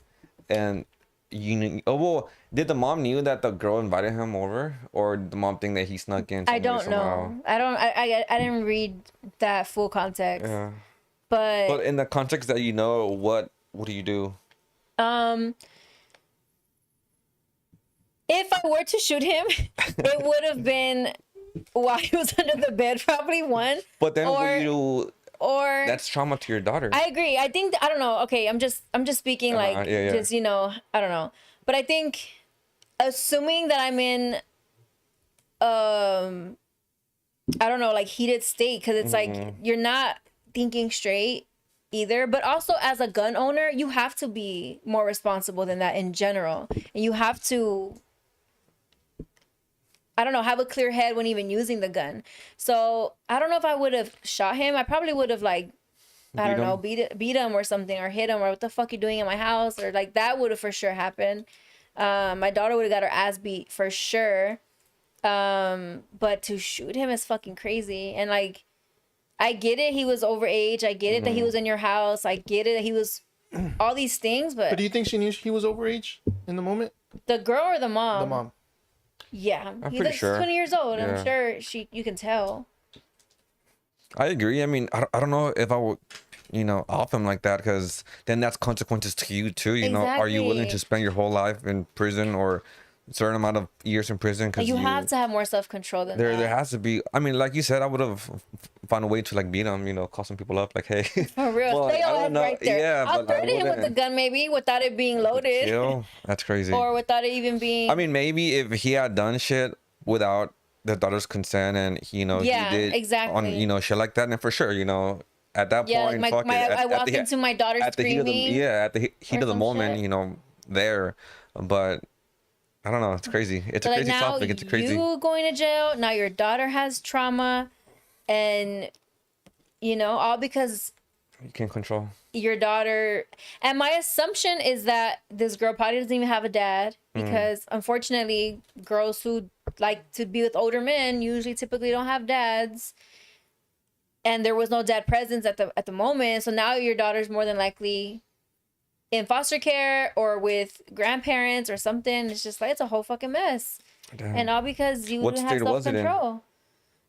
[SPEAKER 3] and you knew? Oh well, did the mom knew that the girl invited him over, or the mom think that he snuck in?
[SPEAKER 1] I don't know. I didn't read that full context.
[SPEAKER 3] Yeah.
[SPEAKER 1] But
[SPEAKER 3] in the context that what do you do?
[SPEAKER 1] If I were to shoot him, it would have been while he was under the bed, probably one.
[SPEAKER 3] But then
[SPEAKER 1] or
[SPEAKER 3] that's trauma to your daughter.
[SPEAKER 1] I agree. I think I don't know. Okay, I'm just speaking like
[SPEAKER 3] yeah.
[SPEAKER 1] just I don't know. But I think assuming that I'm in I don't know, like heated state, because it's like you're not thinking straight either. But also as a gun owner, you have to be more responsible than that in general, and you have to, I don't know, have a clear head when even using the gun. So I don't know if I would have shot him. I probably would have like, beat him or something, or hit him, or what the fuck you doing in my house, or like that would have for sure happened. My daughter would have got her ass beat for sure. But to shoot him is fucking crazy. And like, I get it, he was overage. I get it that he was in your house. I get it that he was all these things, but
[SPEAKER 2] do you think she knew he was overage in the moment?
[SPEAKER 1] The girl or the mom?
[SPEAKER 2] The mom.
[SPEAKER 1] Yeah,
[SPEAKER 3] I'm
[SPEAKER 1] he's
[SPEAKER 3] pretty
[SPEAKER 1] like
[SPEAKER 3] sure.
[SPEAKER 1] 20 years old.
[SPEAKER 3] Yeah.
[SPEAKER 1] I'm sure you can tell.
[SPEAKER 3] I agree. I mean, I don't know if I would, off him like that, because then that's consequences to you too. Are you willing
[SPEAKER 1] Exactly.
[SPEAKER 3] to spend your whole life in prison or a certain amount of years in prison? Because
[SPEAKER 1] You have to have more self-control than
[SPEAKER 3] there
[SPEAKER 1] that.
[SPEAKER 3] has to be. I mean, like you said, I would have found a way to like beat him. Call some people up, like, hey.
[SPEAKER 1] For real.
[SPEAKER 3] Well,
[SPEAKER 1] Stay
[SPEAKER 3] I
[SPEAKER 1] your
[SPEAKER 3] don't
[SPEAKER 1] ass
[SPEAKER 3] know.
[SPEAKER 1] right there.
[SPEAKER 3] Yeah,
[SPEAKER 1] I'll
[SPEAKER 3] but I
[SPEAKER 1] threaten him with the
[SPEAKER 3] wouldn't.
[SPEAKER 1] gun maybe without it being loaded.
[SPEAKER 3] Kill? That's crazy.
[SPEAKER 1] Or without it even being...
[SPEAKER 3] I mean, maybe if he had done shit without the daughter's consent, and
[SPEAKER 1] Yeah,
[SPEAKER 3] he did
[SPEAKER 1] exactly.
[SPEAKER 3] on shit like that, and for sure, at that
[SPEAKER 1] Yeah,
[SPEAKER 3] point,
[SPEAKER 1] like
[SPEAKER 3] fuck it.
[SPEAKER 1] I walked into my daughter
[SPEAKER 3] at the heat
[SPEAKER 1] screaming.
[SPEAKER 3] at the heat
[SPEAKER 1] or
[SPEAKER 3] of the
[SPEAKER 1] some
[SPEAKER 3] moment,
[SPEAKER 1] shit.
[SPEAKER 3] there. But I don't know. It's crazy. It's a
[SPEAKER 1] But like
[SPEAKER 3] crazy
[SPEAKER 1] now
[SPEAKER 3] topic. It's crazy.
[SPEAKER 1] you going to jail. Now your daughter has trauma, and all because
[SPEAKER 3] You can't control.
[SPEAKER 1] your daughter. And my assumption is that this girl probably doesn't even have a dad, because unfortunately, girls who like to be with older men usually typically don't have dads. And there was no dad presence at the moment. So now your daughter's more than likely in foster care or with grandparents or something. It's just like, it's a whole fucking mess.
[SPEAKER 3] Damn.
[SPEAKER 1] And all because you
[SPEAKER 3] What
[SPEAKER 1] didn't have
[SPEAKER 3] state was it in?
[SPEAKER 1] self-control.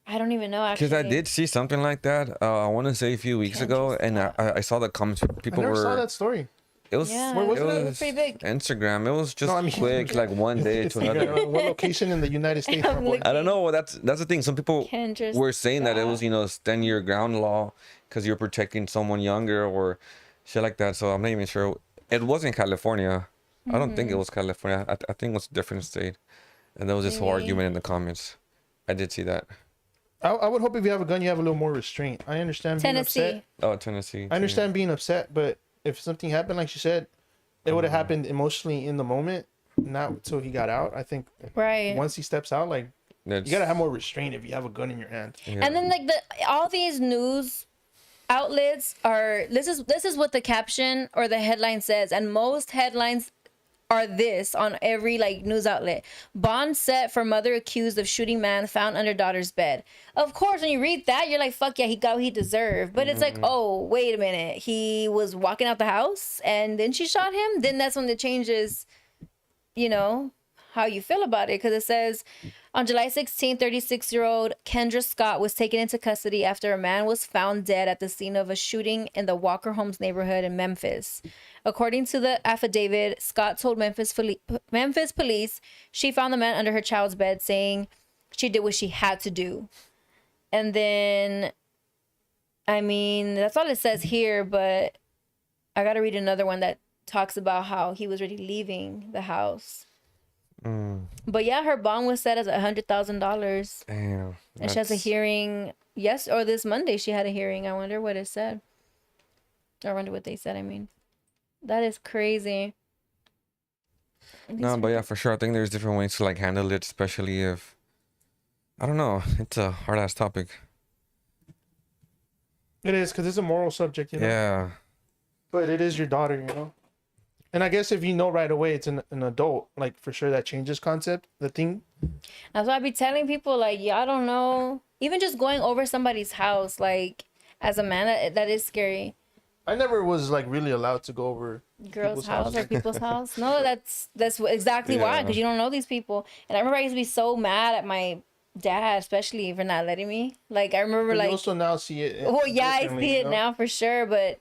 [SPEAKER 1] I don't even know, actually.
[SPEAKER 3] Because I did see something like that. I want to say a few weeks ago, and I saw the comments. People
[SPEAKER 2] I never
[SPEAKER 3] were.
[SPEAKER 2] saw that story.
[SPEAKER 3] It was.
[SPEAKER 1] Yeah,
[SPEAKER 2] Where was
[SPEAKER 3] it
[SPEAKER 2] it at?
[SPEAKER 3] was
[SPEAKER 1] Pretty big.
[SPEAKER 3] Instagram. It was just
[SPEAKER 2] No, I mean-
[SPEAKER 3] quick, like one day to another.
[SPEAKER 2] What location in the United States?
[SPEAKER 1] I'm
[SPEAKER 2] my boy?
[SPEAKER 1] looking.
[SPEAKER 3] I don't know. That's the thing. Some people
[SPEAKER 1] Kendra
[SPEAKER 3] were saying that it was,
[SPEAKER 1] Scott.
[SPEAKER 3] stand your ground law because you're protecting someone younger or shit like that. So I'm not even sure. It wasn't California. I don't think it was California. I think it was a different state. And there was this whole
[SPEAKER 1] Maybe.
[SPEAKER 3] argument in the comments. I did see that.
[SPEAKER 2] I would hope if you have a gun, you have a little more restraint. I understand being
[SPEAKER 1] Tennessee.
[SPEAKER 2] upset.
[SPEAKER 3] Oh, Tennessee.
[SPEAKER 2] I understand being upset, but if something happened, like she said, it would have happened emotionally in the moment, not until he got out. I think
[SPEAKER 1] Right.
[SPEAKER 2] once he steps out, like,
[SPEAKER 3] That's,
[SPEAKER 2] you gotta have more restraint if you have a gun in your hand.
[SPEAKER 3] yeah.
[SPEAKER 1] And then like all these news outlets are this is what the caption or the headline says, and most headlines are this on every like news outlet. Bond set for mother accused of shooting man found under daughter's bed. Of course, when you read that, you're like, fuck yeah, he got what he deserved. But it's like, oh, wait a minute. He was walking out the house and then she shot him. Then that's when it changes, how you feel about it. Because it says, on July 16, 36-year-old Kendra Scott was taken into custody after a man was found dead at the scene of a shooting in the Walker Homes neighborhood in Memphis. According to the affidavit, Scott told Memphis police she found the man under her child's bed, saying she did what she had to do. And then, I mean, that's all it says here, but I got to read another one that talks about how he was already leaving the house. But yeah, her bond was set as $100,000,
[SPEAKER 3] Damn.
[SPEAKER 1] and she has a
[SPEAKER 3] that's-
[SPEAKER 1] hearing, yes, or this Monday she had a hearing. I wonder what it said. I wonder what they said. I mean, that is crazy.
[SPEAKER 3] No, but yeah, for sure. I think there's different ways to like handle it, especially if I don't know. It's a hard ass topic.
[SPEAKER 2] It is, because it's a moral subject, you know.
[SPEAKER 3] Yeah.
[SPEAKER 2] But it is your daughter, you know. And I guess if you know right away it's an adult, like for sure that changes concept. The thing.
[SPEAKER 1] That's why I be telling people, like, yeah, I don't know. Even just going over somebody's house, like, as a man, that is scary.
[SPEAKER 2] I never was like really allowed to go over
[SPEAKER 1] Girl's
[SPEAKER 2] people's
[SPEAKER 1] house or
[SPEAKER 2] houses.
[SPEAKER 1] people's house. No, that's exactly why,
[SPEAKER 3] Yeah.
[SPEAKER 1] because you don't know these people. And I remember I used to be so mad at my dad, especially for not letting me. Like, I remember,
[SPEAKER 2] But
[SPEAKER 1] like,
[SPEAKER 2] you also now see it.
[SPEAKER 1] well, yeah, I
[SPEAKER 2] differently,
[SPEAKER 1] see
[SPEAKER 2] you
[SPEAKER 1] it
[SPEAKER 2] know?
[SPEAKER 1] now for sure. But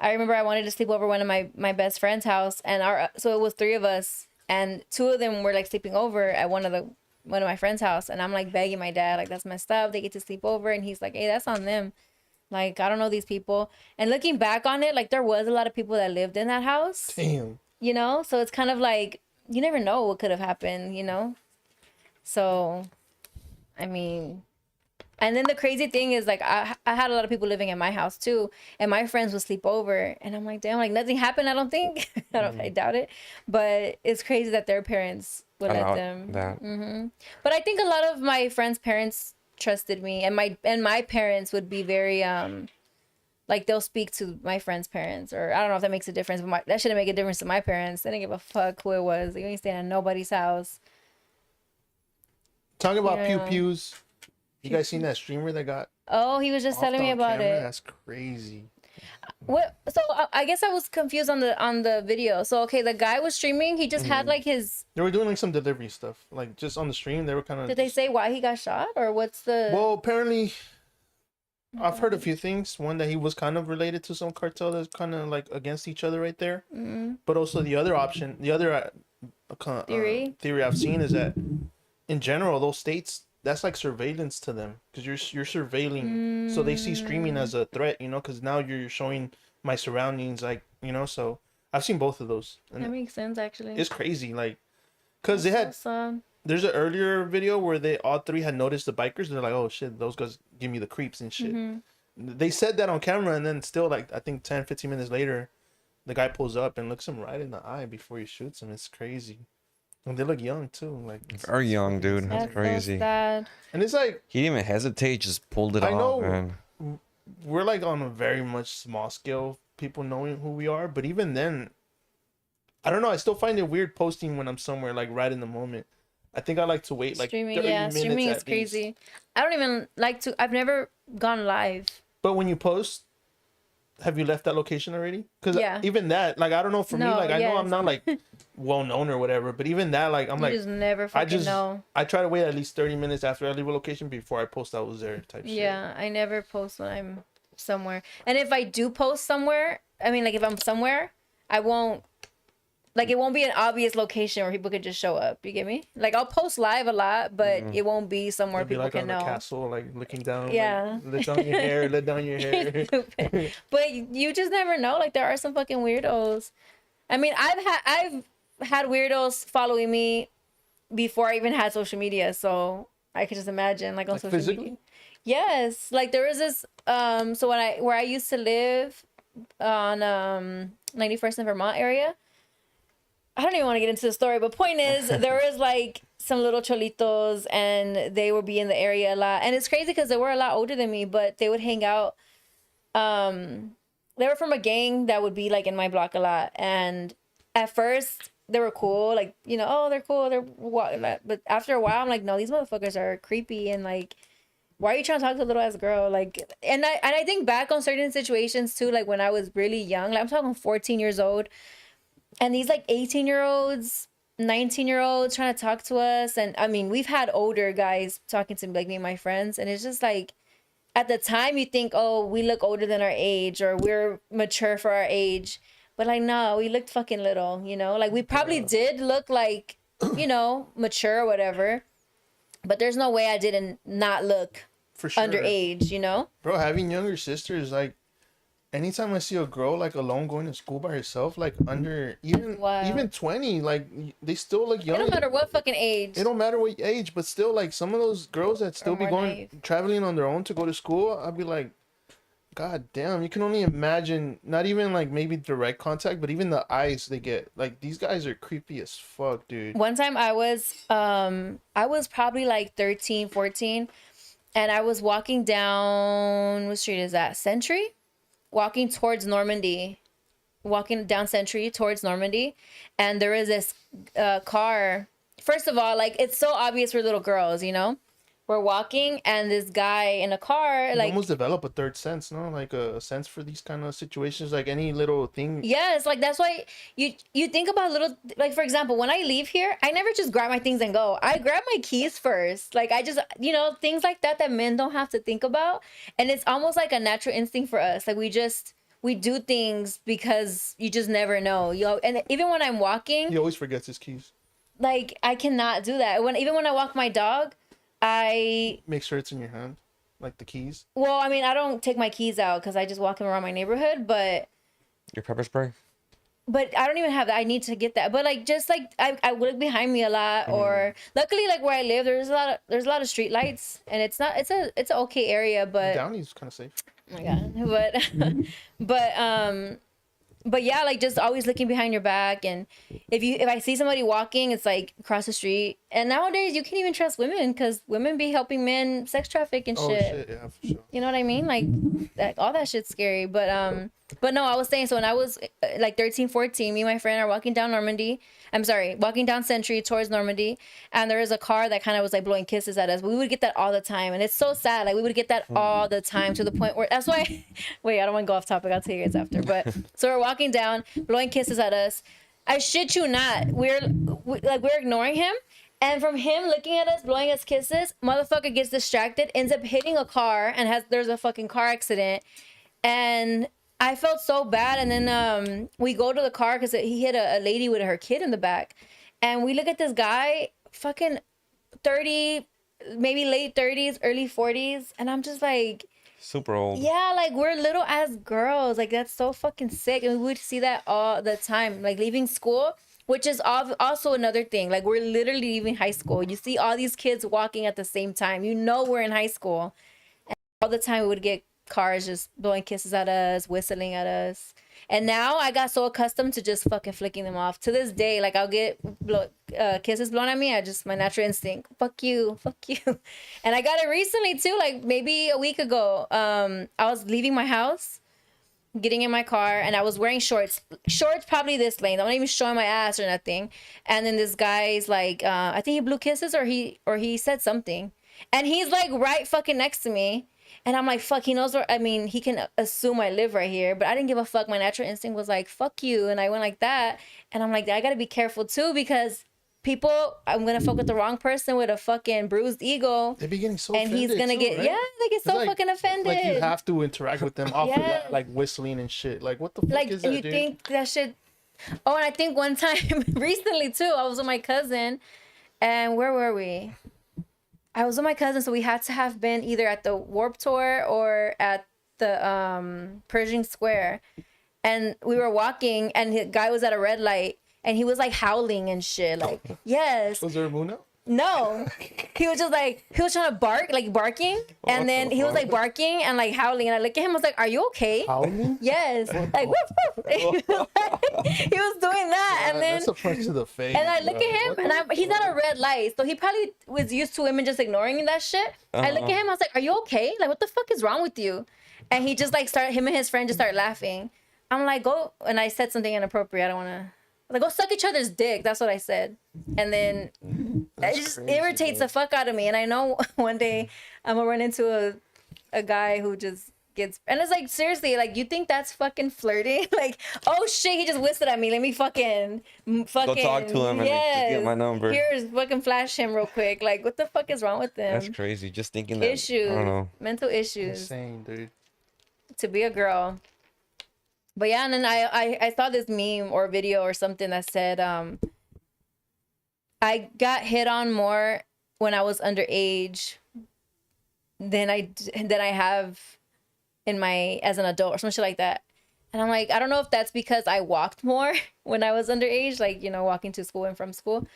[SPEAKER 1] I remember I wanted to sleep over one of my best friend's house, and so it was 3 of us, and 2 of them were like sleeping over at one of my friend's house, and I'm like begging my dad, like, that's messed up. They get to sleep over, and he's like, hey, that's on them. Like, I don't know these people. And looking back on it, like, there was a lot of people that lived in that house,
[SPEAKER 2] Damn.
[SPEAKER 1] you know? So it's kind of like, you never know what could have happened, you know? So, I mean, and then the crazy thing is, like, I had a lot of people living in my house too, and my friends would sleep over, and I'm like, damn, like, nothing happened, I don't think. I doubt it. But it's crazy that their parents would let
[SPEAKER 3] Allowed
[SPEAKER 1] them.
[SPEAKER 3] that.
[SPEAKER 1] But I think a lot of my friends' parents trusted me, and my parents would be very like, they'll speak to my friends' parents, or I don't know if that makes a difference, but that shouldn't make a difference to my parents. They didn't give a fuck who it was. You ain't staying at nobody's house.
[SPEAKER 2] Talking about
[SPEAKER 1] Yeah.
[SPEAKER 2] pew pews. You guys seen that streamer that got
[SPEAKER 1] Oh, he was just telling
[SPEAKER 2] offed
[SPEAKER 1] me
[SPEAKER 2] on
[SPEAKER 1] about
[SPEAKER 2] camera?
[SPEAKER 1] it.
[SPEAKER 2] That's crazy.
[SPEAKER 1] What? So I guess I was confused on the video. So okay, the guy was streaming. He just had like his.
[SPEAKER 2] They were doing like some delivery stuff, like just on the stream. They were kind of.
[SPEAKER 1] Did they say why he got shot, or what's the?
[SPEAKER 2] Well, apparently, I've heard a few things. One, that he was kind of related to some cartel that's kind of like against each other right there. But also the other option, the other theory I've seen is that in general, those states, that's like surveillance to them, because you're surveilling, so they see streaming as a threat, you know, because now you're showing my surroundings, like, you know. So I've seen both of those,
[SPEAKER 1] That
[SPEAKER 2] and
[SPEAKER 1] makes sense, actually.
[SPEAKER 2] it's crazy, like, because they had.
[SPEAKER 1] So sad.
[SPEAKER 2] There's an earlier video where they all 3 had noticed the bikers. They're like, oh shit, those guys give me the creeps and shit. They said that on camera, and then still, like, I think 10-15 minutes later, the guy pulls up and looks him right in the eye before he shoots him. It's crazy. And they look young too, like
[SPEAKER 3] Very young, dude. That's
[SPEAKER 1] That's
[SPEAKER 3] crazy.
[SPEAKER 1] so sad.
[SPEAKER 2] and it's like
[SPEAKER 3] He didn't even hesitate, just pulled it
[SPEAKER 2] I
[SPEAKER 3] off,
[SPEAKER 2] know.
[SPEAKER 3] man.
[SPEAKER 2] we're like on a very much small scale, people knowing who we are, but even then, I don't know, I still find it weird posting when I'm somewhere, like, right in the moment. I think I like to wait like
[SPEAKER 1] Streaming,
[SPEAKER 2] 30
[SPEAKER 1] yeah,
[SPEAKER 2] minutes
[SPEAKER 1] streaming
[SPEAKER 2] at
[SPEAKER 1] is crazy.
[SPEAKER 2] least.
[SPEAKER 1] I don't even like to. I've never gone live.
[SPEAKER 2] But when you post, have you left that location already? Because
[SPEAKER 1] Yeah.
[SPEAKER 2] even that, like, I don't know, for me,
[SPEAKER 1] No,
[SPEAKER 2] like, I know I'm
[SPEAKER 1] yes.
[SPEAKER 2] not like well known or whatever, but even that, like, I'm
[SPEAKER 1] You
[SPEAKER 2] like,
[SPEAKER 1] just never fucking know.
[SPEAKER 2] I try to wait at least 30 minutes after I leave a location before I post I was there type shit.
[SPEAKER 1] Yeah, I never post when I'm somewhere. And if I do post somewhere, I mean, like, if I'm somewhere, I won't, like, it won't be an obvious location where people could just show up. You get me? Like, I'll post live a lot, but it won't be somewhere
[SPEAKER 2] It'd be
[SPEAKER 1] people
[SPEAKER 2] like
[SPEAKER 1] can
[SPEAKER 2] on
[SPEAKER 1] know.
[SPEAKER 2] the castle, like looking down.
[SPEAKER 1] Yeah.
[SPEAKER 2] Like, let down your hair, let down your hair.
[SPEAKER 1] Stupid. But you just never know. Like, there are some fucking weirdos. I mean, I've had weirdos following me before I even had social media, so I could just imagine, like, on
[SPEAKER 2] Like,
[SPEAKER 1] social
[SPEAKER 2] physically?
[SPEAKER 1] media. Yes, like, there was this so where I used to live on 91st and Vermont area. I don't even want to get into the story, but point is, there was like some little cholitos, and they would be in the area a lot. And it's crazy because they were a lot older than me, but they would hang out. They were from a gang that would be like in my block a lot. And at first, they were cool, like, you know, oh, they're cool, but after a while, I'm like, no, these motherfuckers are creepy, and like, why are you trying to talk to a little ass girl? Like, and I think back on certain situations too, like when I was really young, like I'm talking 14 years old. And these like 18-year-olds, 19-year-olds trying to talk to us. And I mean, we've had older guys talking to me, like me and my friends. And it's just like, at the time you think, oh, we look older than our age, or we're mature for our age. But like, no, we looked fucking little, you know? Like, we probably did look like, you know, mature or whatever. But there's no way I didn't not look
[SPEAKER 2] For sure.
[SPEAKER 1] underage, you know?
[SPEAKER 2] Bro, having younger sisters, like, anytime I see a girl like alone going to school by herself, like under even 20, like they still look young.
[SPEAKER 1] It don't matter what fucking age.
[SPEAKER 2] It don't matter what age, but still, like some of those girls that still be going traveling on their own to go to school, I'd be like, God damn, you can only imagine. Not even like maybe direct contact, but even the eyes they get. Like these guys are creepy as fuck, dude.
[SPEAKER 1] One time I was probably like 13, 14, and I was walking down, what street is that? Century? Walking towards Normandy. Walking down Century towards Normandy, and there is this car. First of all, like it's so obvious we're little girls, you know? We're walking, and this guy in a car, like,
[SPEAKER 2] you almost develop a third sense, no? Like a sense for these kind of situations, like any little thing.
[SPEAKER 1] Yes, like that's why you think about little, like for example, when I leave here, I never just grab my things and go. I grab my keys first. Like I just, you know, things like that men don't have to think about, and it's almost like a natural instinct for us. Like we do things because you just never know. And even when I'm walking,
[SPEAKER 2] he always forgets his keys.
[SPEAKER 1] Like I cannot do that. Even when I walk my dog, I
[SPEAKER 2] make sure it's in your hand, like the keys.
[SPEAKER 1] Well, I mean, I don't take my keys out because I just walk them around my neighborhood. But
[SPEAKER 3] your pepper spray.
[SPEAKER 1] But I don't even have that. I need to get that. But like, just like I look behind me a lot, or luckily, like where I live, there's a lot of street lights, and it's an okay area. But
[SPEAKER 2] Downey's kind of safe.
[SPEAKER 1] Oh my god, but yeah, like just always looking behind your back, and if I see somebody walking, it's like across the street. And nowadays you can't even trust women because women be helping men sex traffic and shit.
[SPEAKER 2] Oh shit, yeah, for sure.
[SPEAKER 1] You know what I mean? Like all that shit's scary. But no, I was saying, so when I was like 13, 14, me and my friend are walking down walking down Century towards Normandy, and there is a car that kind of was like blowing kisses at us. We would get that all the time, and it's so sad. Like we would get that all the time to the point where that's why. Wait, I don't want to go off topic. I'll tell you guys after. But so we're walking down, blowing kisses at us. I shit you not. We're ignoring him. And from him looking at us, blowing us kisses, motherfucker gets distracted, ends up hitting a car, and there's a fucking car accident. And I felt so bad. And then we go to the car because he hit a lady with her kid in the back. And we look at this guy, fucking 30, maybe late 30s, early 40s. And I'm just like...
[SPEAKER 3] super old.
[SPEAKER 1] Yeah, like we're little as girls. Like that's so fucking sick. And we would see that all the time. Like leaving school, which is also another thing. Like we're literally leaving high school. You see all these kids walking at the same time. You know we're in high school. And all the time we would get cars just blowing kisses at us, whistling at us. And now I got so accustomed to just fucking flicking them off. To this day, like I'll get kisses blown at me. My natural instinct, fuck you. And I got it recently too, like maybe a week ago. I was leaving my house, getting in my car, and I was wearing shorts probably this length. I'm not even showing my ass or nothing. And then this guy's like, I think he blew kisses or he said something. And he's like right fucking next to me. And I'm like, fuck, he knows where, I mean, he can assume I live right here, but I didn't give a fuck. My natural instinct was like, fuck you. And I went like that. And I'm like, I gotta be careful too, because I'm gonna fuck with the wrong person with a fucking bruised ego.
[SPEAKER 2] They be getting so
[SPEAKER 1] and
[SPEAKER 2] offended
[SPEAKER 1] he's gonna
[SPEAKER 2] too,
[SPEAKER 1] get,
[SPEAKER 2] right?
[SPEAKER 1] yeah, they get so fucking offended.
[SPEAKER 2] Like you have to interact with them off of
[SPEAKER 1] Yeah.
[SPEAKER 2] that, like whistling and shit. Like what the fuck
[SPEAKER 1] Like,
[SPEAKER 2] is that,
[SPEAKER 1] you
[SPEAKER 2] dude?
[SPEAKER 1] think that shit. Oh, and I think one time recently too, I was with my cousin, and where were we? I was with my cousin, so we had to have been either at the Warped Tour or at the Pershing Square. And we were walking, and the guy was at a red light, and he was like howling and shit. Like, yes.
[SPEAKER 2] Was there a moon out?
[SPEAKER 1] No, he was just like, he was trying to barking, and then he was like barking and like howling, and I look at him, I was like, are you okay?
[SPEAKER 2] Howling?
[SPEAKER 1] Yes, like woof, woof. He was doing that, and then
[SPEAKER 2] that's a punch to the face.
[SPEAKER 1] and I look at him, and he's at a red light, so he probably was used to women just ignoring that shit. I look at him, I was like, are you okay? Like, what the fuck is wrong with you? And he just like him and his friend just started laughing. I'm like, go, and I said something inappropriate. I don't want to. Like, go suck each other's dick. That's what I said. And then it just irritates the fuck out of me. And I know one day I'm going to run into a guy who just gets... And it's like, seriously, like, you think that's fucking flirting? Like, oh, shit, he just whistled at me. Let me fucking...
[SPEAKER 3] Go talk to him and get my number.
[SPEAKER 1] Here's fucking flash him real quick. Like, what the fuck is wrong with them?
[SPEAKER 3] That's crazy. Just thinking that...
[SPEAKER 1] Issues.
[SPEAKER 3] I don't know.
[SPEAKER 1] Mental issues.
[SPEAKER 2] Insane, dude.
[SPEAKER 1] To be a girl. But yeah, and then I saw this meme or video or something that said I got hit on more when I was underage than I have as an adult or some shit like that. And I'm like, I don't know if that's because I walked more when I was underage, like, you know, walking to school and from school,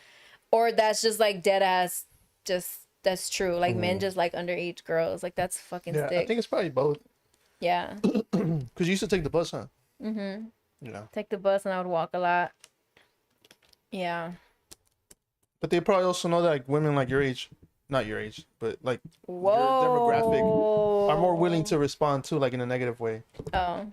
[SPEAKER 1] or that's just like dead ass, just that's true. Like men just like underage girls. Like that's fucking
[SPEAKER 2] Yeah,
[SPEAKER 1] sick.
[SPEAKER 2] I think it's probably both.
[SPEAKER 1] Yeah.
[SPEAKER 2] Because you used to take the bus, huh? Mm-hmm. Yeah.
[SPEAKER 1] Take the bus and I would walk a lot. Yeah.
[SPEAKER 2] But they probably also know that like women like your age, not your age, but like
[SPEAKER 1] Whoa.
[SPEAKER 2] your demographic are more willing to respond to like in a negative way.
[SPEAKER 1] Oh,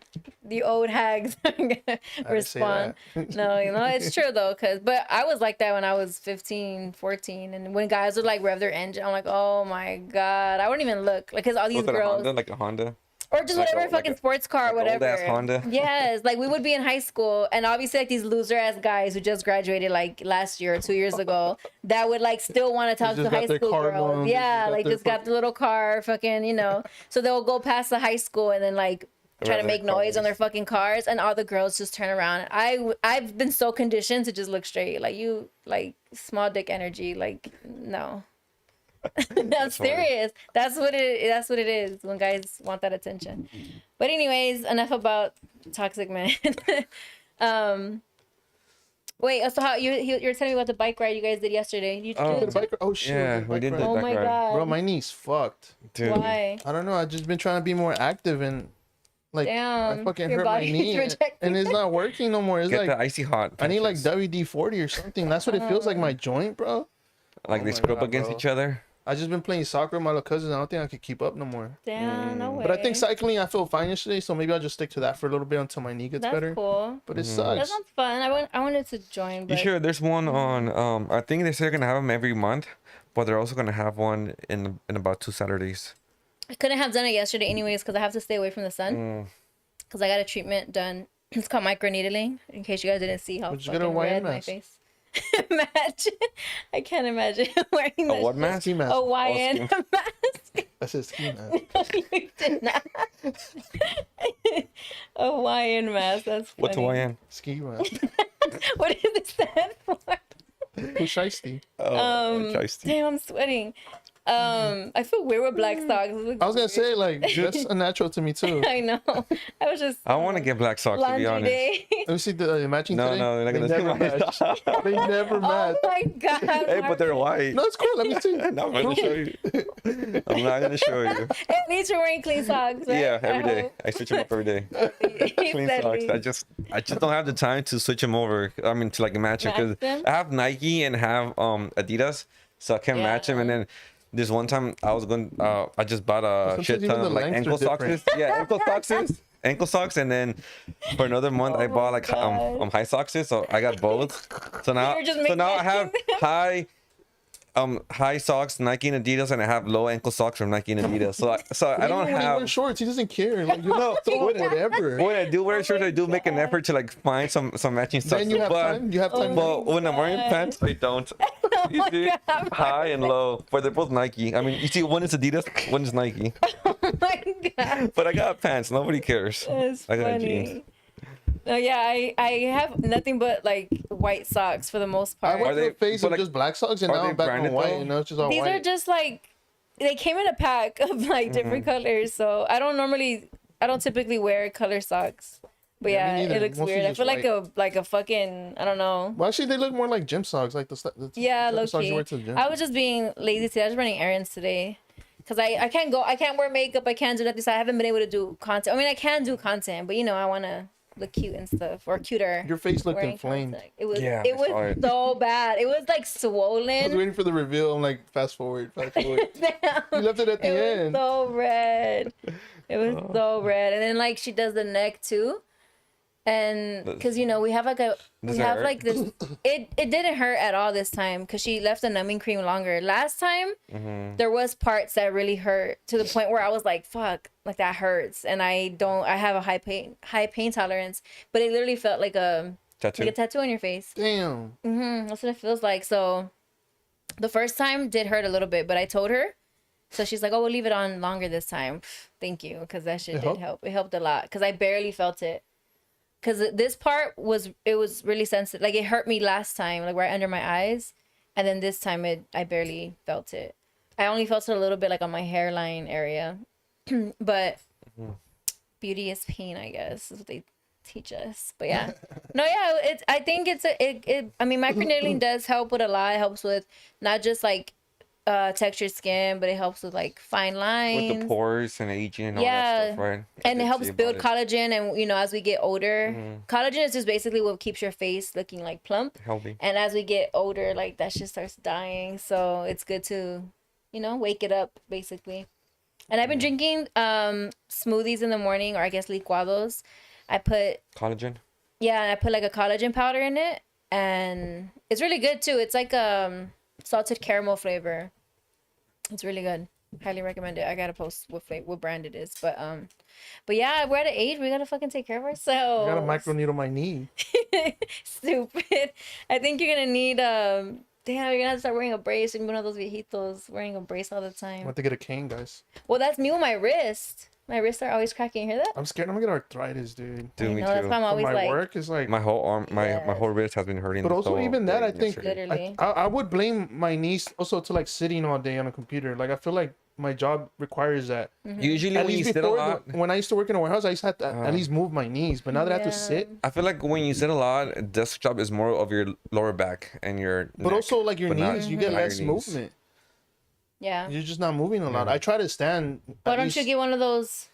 [SPEAKER 1] the old hags are gonna respond.
[SPEAKER 2] that.
[SPEAKER 1] No, you know, it's true though. But I was like that when I was 15, 14. And when guys would like rev their engine, I'm like, oh my God. I wouldn't even look. Like, because all these
[SPEAKER 3] Was it a
[SPEAKER 1] girls.
[SPEAKER 3] Honda, like a Honda?
[SPEAKER 1] Or just
[SPEAKER 3] Like
[SPEAKER 1] whatever
[SPEAKER 3] a-
[SPEAKER 1] fucking
[SPEAKER 3] like a-
[SPEAKER 1] sports car,
[SPEAKER 3] like a
[SPEAKER 1] whatever.
[SPEAKER 3] old-ass Honda?
[SPEAKER 1] Yes, like we would be in high school, and obviously like these loser ass guys who just graduated like last year or 2 years ago, that would like still want to talk
[SPEAKER 2] just
[SPEAKER 1] to
[SPEAKER 2] got
[SPEAKER 1] high
[SPEAKER 2] their
[SPEAKER 1] school
[SPEAKER 2] car
[SPEAKER 1] girls.
[SPEAKER 2] loan,
[SPEAKER 1] Yeah, like
[SPEAKER 2] their
[SPEAKER 1] just got the little car, fucking, you know. So they'll go past the high school and then like try to
[SPEAKER 3] Around
[SPEAKER 1] make
[SPEAKER 3] their
[SPEAKER 1] noise on
[SPEAKER 3] cars.
[SPEAKER 1] their fucking cars, and all the girls just turn around. I've been so conditioned to just look straight, like you like small dick energy, like no. I'm serious. That's what it is when guys want that attention. But anyways, enough about toxic men. Wait, so how you're telling me about the bike ride you guys did yesterday? You
[SPEAKER 3] Oh.
[SPEAKER 1] did
[SPEAKER 2] The bike, oh shit.
[SPEAKER 3] Yeah,
[SPEAKER 2] the
[SPEAKER 3] we
[SPEAKER 2] bike
[SPEAKER 3] did
[SPEAKER 2] ride.
[SPEAKER 3] the
[SPEAKER 1] Oh
[SPEAKER 3] bike
[SPEAKER 1] my
[SPEAKER 3] ride.
[SPEAKER 1] God.
[SPEAKER 2] Bro, my knee's fucked.
[SPEAKER 3] Dude.
[SPEAKER 1] Why?
[SPEAKER 2] I don't know. I've just been trying to be more active and like
[SPEAKER 1] Damn,
[SPEAKER 2] I fucking
[SPEAKER 1] your
[SPEAKER 2] hurt my
[SPEAKER 1] body's
[SPEAKER 2] knee
[SPEAKER 1] rejecting
[SPEAKER 2] and it's not working no more. It's
[SPEAKER 3] Get
[SPEAKER 2] like
[SPEAKER 3] the icy hot.
[SPEAKER 2] I need like
[SPEAKER 3] punches.
[SPEAKER 2] WD-40 or something. That's what it feels like my joint, bro.
[SPEAKER 3] Like
[SPEAKER 2] Oh
[SPEAKER 3] they
[SPEAKER 2] my
[SPEAKER 3] screw up
[SPEAKER 2] God,
[SPEAKER 3] against
[SPEAKER 2] bro.
[SPEAKER 3] each other.
[SPEAKER 2] I just been playing soccer with my little cousins. I don't think I could keep up no more.
[SPEAKER 1] Damn, no way.
[SPEAKER 2] But I think cycling, I feel fine yesterday, so maybe I'll just stick to that for a little bit until my knee gets
[SPEAKER 1] that's
[SPEAKER 2] better.
[SPEAKER 1] cool.
[SPEAKER 2] But it
[SPEAKER 1] That
[SPEAKER 2] sucks.
[SPEAKER 1] sounds fun. I wanted to join,
[SPEAKER 3] You
[SPEAKER 1] but
[SPEAKER 3] sure? There's one on. I think they say they're gonna have them every month, but they're also gonna have one in about 2 Saturdays.
[SPEAKER 1] I couldn't have done it yesterday anyways because I have to stay away from the sun.
[SPEAKER 3] Mm.
[SPEAKER 1] Because I got a treatment done. It's called microneedling. In case you guys didn't see how
[SPEAKER 2] But you got a
[SPEAKER 1] fucking
[SPEAKER 2] YN
[SPEAKER 1] red my
[SPEAKER 2] mask.
[SPEAKER 1] face. Imagine. I can't imagine wearing
[SPEAKER 3] A
[SPEAKER 1] that
[SPEAKER 3] what
[SPEAKER 1] shit.
[SPEAKER 3] mask?
[SPEAKER 2] Ski mask.
[SPEAKER 1] A YN
[SPEAKER 3] ski-
[SPEAKER 1] mask.
[SPEAKER 2] That's his ski mask.
[SPEAKER 1] You did not. A YN mask. That's funny.
[SPEAKER 3] What's Hawaiian?
[SPEAKER 2] Ski mask.
[SPEAKER 1] What does it stand for?
[SPEAKER 2] Who's shiesty?
[SPEAKER 3] Oh, Shiesty.
[SPEAKER 1] Damn, I'm sweating. I feel weird with black socks. It looks
[SPEAKER 2] I was gonna
[SPEAKER 1] weird.
[SPEAKER 2] say like that's unnatural to me too.
[SPEAKER 1] I know. I was just.
[SPEAKER 3] I want to get black socks, to be
[SPEAKER 1] laundry
[SPEAKER 3] honest.
[SPEAKER 1] day.
[SPEAKER 2] Let me see the matching
[SPEAKER 3] No,
[SPEAKER 2] today.
[SPEAKER 3] no, they're not
[SPEAKER 2] They
[SPEAKER 3] gonna
[SPEAKER 2] never
[SPEAKER 3] see my
[SPEAKER 2] match. They never match.
[SPEAKER 1] Oh my god.
[SPEAKER 3] Hey, but they're white.
[SPEAKER 2] No, it's cool. Let me see.
[SPEAKER 3] No, I'm gonna show you. I'm not gonna show you.
[SPEAKER 1] At least you're wearing clean socks, right?
[SPEAKER 3] Yeah,
[SPEAKER 1] I
[SPEAKER 3] every day.
[SPEAKER 1] hope.
[SPEAKER 3] I switch them up every day.
[SPEAKER 1] He
[SPEAKER 3] Clean
[SPEAKER 1] said
[SPEAKER 3] socks.
[SPEAKER 1] me.
[SPEAKER 3] I just don't have the time to switch them over. I mean, to like match them because
[SPEAKER 1] Match them?
[SPEAKER 3] I have Nike and have Adidas, so I can't match them. And
[SPEAKER 1] Yeah.
[SPEAKER 3] then this one time I was going, I just bought a
[SPEAKER 2] Sometimes
[SPEAKER 3] shit
[SPEAKER 2] even
[SPEAKER 3] ton
[SPEAKER 2] the
[SPEAKER 3] of like
[SPEAKER 2] lengths are
[SPEAKER 3] ankle socks.
[SPEAKER 2] different.
[SPEAKER 3] Yeah, ankle socks. Ankle socks, and then for another month I
[SPEAKER 1] Oh
[SPEAKER 3] bought
[SPEAKER 1] my
[SPEAKER 3] like
[SPEAKER 1] God.
[SPEAKER 3] high socks. So I got both. So now,
[SPEAKER 1] You're just
[SPEAKER 3] so now I have
[SPEAKER 1] mixing them.
[SPEAKER 3] high socks, Nike and Adidas, and I have low ankle socks from Nike and Adidas. So I don't
[SPEAKER 2] Even when he
[SPEAKER 3] have.
[SPEAKER 2] wears shorts, he doesn't care. Like you know, throw it whatever.
[SPEAKER 3] When I do wear
[SPEAKER 1] Oh
[SPEAKER 3] shorts,
[SPEAKER 1] my
[SPEAKER 3] I do make an
[SPEAKER 1] God.
[SPEAKER 3] effort to like find some matching socks.
[SPEAKER 2] Then you have
[SPEAKER 3] but,
[SPEAKER 2] time. You have time.
[SPEAKER 3] But when I'm wearing
[SPEAKER 1] God.
[SPEAKER 3] pants, I don't. You
[SPEAKER 1] my
[SPEAKER 3] see,
[SPEAKER 1] God.
[SPEAKER 3] high and low, but they're both Nike. I mean, you see, one is Adidas, one is Nike.
[SPEAKER 1] Oh my god.
[SPEAKER 3] But I got pants. Nobody cares.
[SPEAKER 1] That's
[SPEAKER 3] I got
[SPEAKER 1] funny.
[SPEAKER 3] jeans.
[SPEAKER 1] No, yeah, I have nothing but like white socks for the most
[SPEAKER 2] I
[SPEAKER 1] part.
[SPEAKER 2] went
[SPEAKER 3] Are
[SPEAKER 2] through a
[SPEAKER 3] they-
[SPEAKER 2] phase
[SPEAKER 3] but,
[SPEAKER 2] of
[SPEAKER 3] like,
[SPEAKER 2] just black socks, and
[SPEAKER 3] are
[SPEAKER 2] now
[SPEAKER 3] they
[SPEAKER 2] I'm back on
[SPEAKER 3] branded,
[SPEAKER 2] white,
[SPEAKER 3] though?
[SPEAKER 2] and now it's just all
[SPEAKER 1] These
[SPEAKER 2] white.
[SPEAKER 1] are just like they came in a pack of like different colors, so I don't typically wear color socks. But
[SPEAKER 2] Yeah, me
[SPEAKER 1] yeah,
[SPEAKER 2] neither.
[SPEAKER 1] it looks
[SPEAKER 2] Mostly
[SPEAKER 1] weird. I
[SPEAKER 2] just
[SPEAKER 1] feel
[SPEAKER 2] white.
[SPEAKER 1] like a fucking I don't know.
[SPEAKER 2] Well, actually, they look more like gym socks, like the
[SPEAKER 1] Yeah,
[SPEAKER 2] type of
[SPEAKER 1] low
[SPEAKER 2] socks you
[SPEAKER 1] key.
[SPEAKER 2] wear to the gym.
[SPEAKER 1] I was just being lazy today. I was running errands today. Cause I can't wear makeup. I can't do nothing. So I haven't been able to do content. I mean, I can do content, but you know, I want to look cute and stuff or cuter.
[SPEAKER 2] Your face looked
[SPEAKER 1] wearing
[SPEAKER 2] inflamed.
[SPEAKER 1] contact. It was
[SPEAKER 3] Yeah,
[SPEAKER 1] it
[SPEAKER 3] I saw
[SPEAKER 1] was
[SPEAKER 3] it.
[SPEAKER 1] so bad. It was like
[SPEAKER 2] I was
[SPEAKER 1] swollen.
[SPEAKER 2] waiting for the reveal. I'm like, fast forward.
[SPEAKER 1] Damn.
[SPEAKER 2] You left it at the
[SPEAKER 1] It was
[SPEAKER 2] end.
[SPEAKER 1] so red. It was so red. And then like she does the neck too. And because you know we have like
[SPEAKER 3] Does it hurt?
[SPEAKER 1] like this it didn't hurt at all this time because she left the numbing cream longer. Last time there was parts that really hurt to the point where I was like fuck, like that hurts, and I have a high pain tolerance, but it literally felt like a
[SPEAKER 3] Tattoo.
[SPEAKER 1] tattoo on your face.
[SPEAKER 2] Damn.
[SPEAKER 1] That's what it feels like. So the first time did hurt a little bit, but I told her. So she's like, oh, we'll leave it on longer this time. Thank you, because that shit
[SPEAKER 2] It
[SPEAKER 1] did
[SPEAKER 2] helped?
[SPEAKER 1] help. It helped a lot because I barely felt it. Because this part was really sensitive. Like it hurt me last time, like right under my eyes. And then this time I barely felt it. I only felt it a little bit like on my hairline area. But beauty is pain, I guess, is what they teach us. But yeah, no, yeah, I think I mean, microneedling does help with a lot. It helps with not just like textured skin, but it helps with like fine lines,
[SPEAKER 3] with the pores and aging and all that stuff, right?
[SPEAKER 1] And it helps build collagen. And you know, as we get older, collagen is just basically what keeps your face looking like plump,
[SPEAKER 3] healthy.
[SPEAKER 1] And as we get older, like that shit starts dying. So it's good to, you know, wake it up basically. And I've been drinking smoothies in the morning, or I guess licuados. I put
[SPEAKER 3] collagen.
[SPEAKER 1] Yeah, and I put like a collagen powder in it, and it's really good too. It's like salted caramel flavor. It's really good. Highly recommend it. I gotta post what brand it is, but yeah, we're at an age we gotta fucking take care of ourselves.
[SPEAKER 2] I gotta microneedle my knee.
[SPEAKER 1] Stupid. I think you're gonna need damn, you're gonna have to start wearing a brace. You're one of those viejitos wearing a brace all the
[SPEAKER 2] I
[SPEAKER 1] time.
[SPEAKER 2] have to get a cane, guys.
[SPEAKER 1] Well, that's me with my wrist. My wrists are always cracking. You hear that?
[SPEAKER 2] I'm scared I'm gonna get arthritis, dude.
[SPEAKER 3] Dude, me
[SPEAKER 1] That's
[SPEAKER 3] too.
[SPEAKER 1] why I'm always
[SPEAKER 2] My
[SPEAKER 1] like,
[SPEAKER 2] work is like,
[SPEAKER 3] My whole arm, my whole wrist has been hurting.
[SPEAKER 2] but also
[SPEAKER 3] so
[SPEAKER 2] even that, I
[SPEAKER 3] bad
[SPEAKER 2] think
[SPEAKER 3] yesterday.
[SPEAKER 1] Literally.
[SPEAKER 2] I would blame my knees also to like sitting all day on a computer. Like I feel like my job requires that.
[SPEAKER 3] Usually
[SPEAKER 2] At
[SPEAKER 3] when you
[SPEAKER 2] least
[SPEAKER 3] sit a
[SPEAKER 2] before,
[SPEAKER 3] lot,
[SPEAKER 2] when I used to work in a warehouse, I used to have to at least move my knees. But now that I have to sit,
[SPEAKER 3] I feel like when you sit a lot, desk job is more of your lower back and your
[SPEAKER 2] but
[SPEAKER 3] neck,
[SPEAKER 2] also like your
[SPEAKER 3] but not
[SPEAKER 2] knees, you get
[SPEAKER 3] higher
[SPEAKER 2] less
[SPEAKER 3] knees.
[SPEAKER 2] movement.
[SPEAKER 1] Yeah.
[SPEAKER 2] You're just not moving a lot. I try to stand.
[SPEAKER 1] Why
[SPEAKER 2] at
[SPEAKER 1] don't
[SPEAKER 2] least-
[SPEAKER 1] you get one of those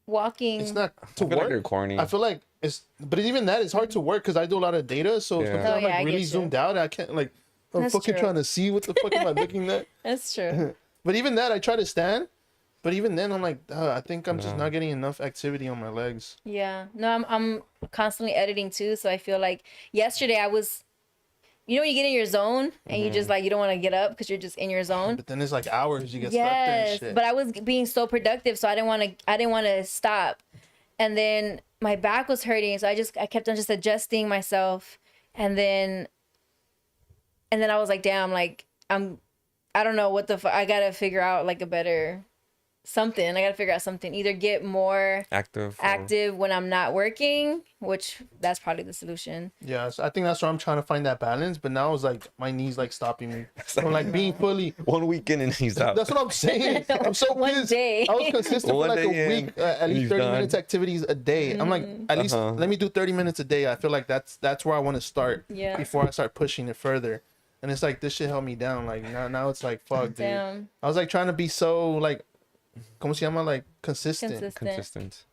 [SPEAKER 1] walking?
[SPEAKER 2] It's not
[SPEAKER 3] I
[SPEAKER 2] to
[SPEAKER 3] feel like
[SPEAKER 2] work.
[SPEAKER 3] you're corny.
[SPEAKER 2] I feel like it's, but even that is hard to work because I do a lot of data. So
[SPEAKER 3] Yeah.
[SPEAKER 2] sometimes
[SPEAKER 1] Oh,
[SPEAKER 2] I'm
[SPEAKER 1] yeah,
[SPEAKER 2] like
[SPEAKER 1] I
[SPEAKER 2] really
[SPEAKER 1] get you.
[SPEAKER 2] zoomed out. I can't like, I'm
[SPEAKER 1] That's
[SPEAKER 2] fucking
[SPEAKER 1] true.
[SPEAKER 2] trying to see what the fuck am I looking at.
[SPEAKER 1] That's true.
[SPEAKER 2] But even that, I try to stand. But even then, I'm like, I think I'm just not getting enough activity on my legs.
[SPEAKER 1] Yeah. No, I'm constantly editing too, so I feel like yesterday I was, you know, when you get in your zone and you just like you don't want to get up because you're just in your zone.
[SPEAKER 2] But then it's like hours you get stuck there and
[SPEAKER 1] Yes,
[SPEAKER 2] shit.
[SPEAKER 1] but I was being so productive, so I didn't want to stop. And then my back was hurting, so I kept on just adjusting myself, and then I was like, damn, like I don't know what the fuck. I gotta figure out like a better something. I gotta figure out something. Either get more
[SPEAKER 3] active.
[SPEAKER 1] when I'm not working, which that's probably the solution.
[SPEAKER 2] Yeah, so I think that's where I'm trying to find that balance. But now it's like my knees like stopping me from like being fully.
[SPEAKER 3] One weekend and he's out.
[SPEAKER 2] That's what I'm saying. I'm so
[SPEAKER 1] One
[SPEAKER 2] pissed.
[SPEAKER 1] day.
[SPEAKER 2] I was consistent for
[SPEAKER 3] One
[SPEAKER 2] like a
[SPEAKER 3] day in,
[SPEAKER 2] week, at least
[SPEAKER 3] he's
[SPEAKER 2] 30
[SPEAKER 3] done.
[SPEAKER 2] minutes activities a day. I'm like, at least let me do 30 minutes a day. I feel like that's where I want to start
[SPEAKER 1] Yeah.
[SPEAKER 2] before I start pushing it further. And it's like this shit held me down. Like now it's like fuck, dude.
[SPEAKER 1] Damn.
[SPEAKER 2] I was like trying to be so like, como se llama, like consistent.
[SPEAKER 3] Consistent.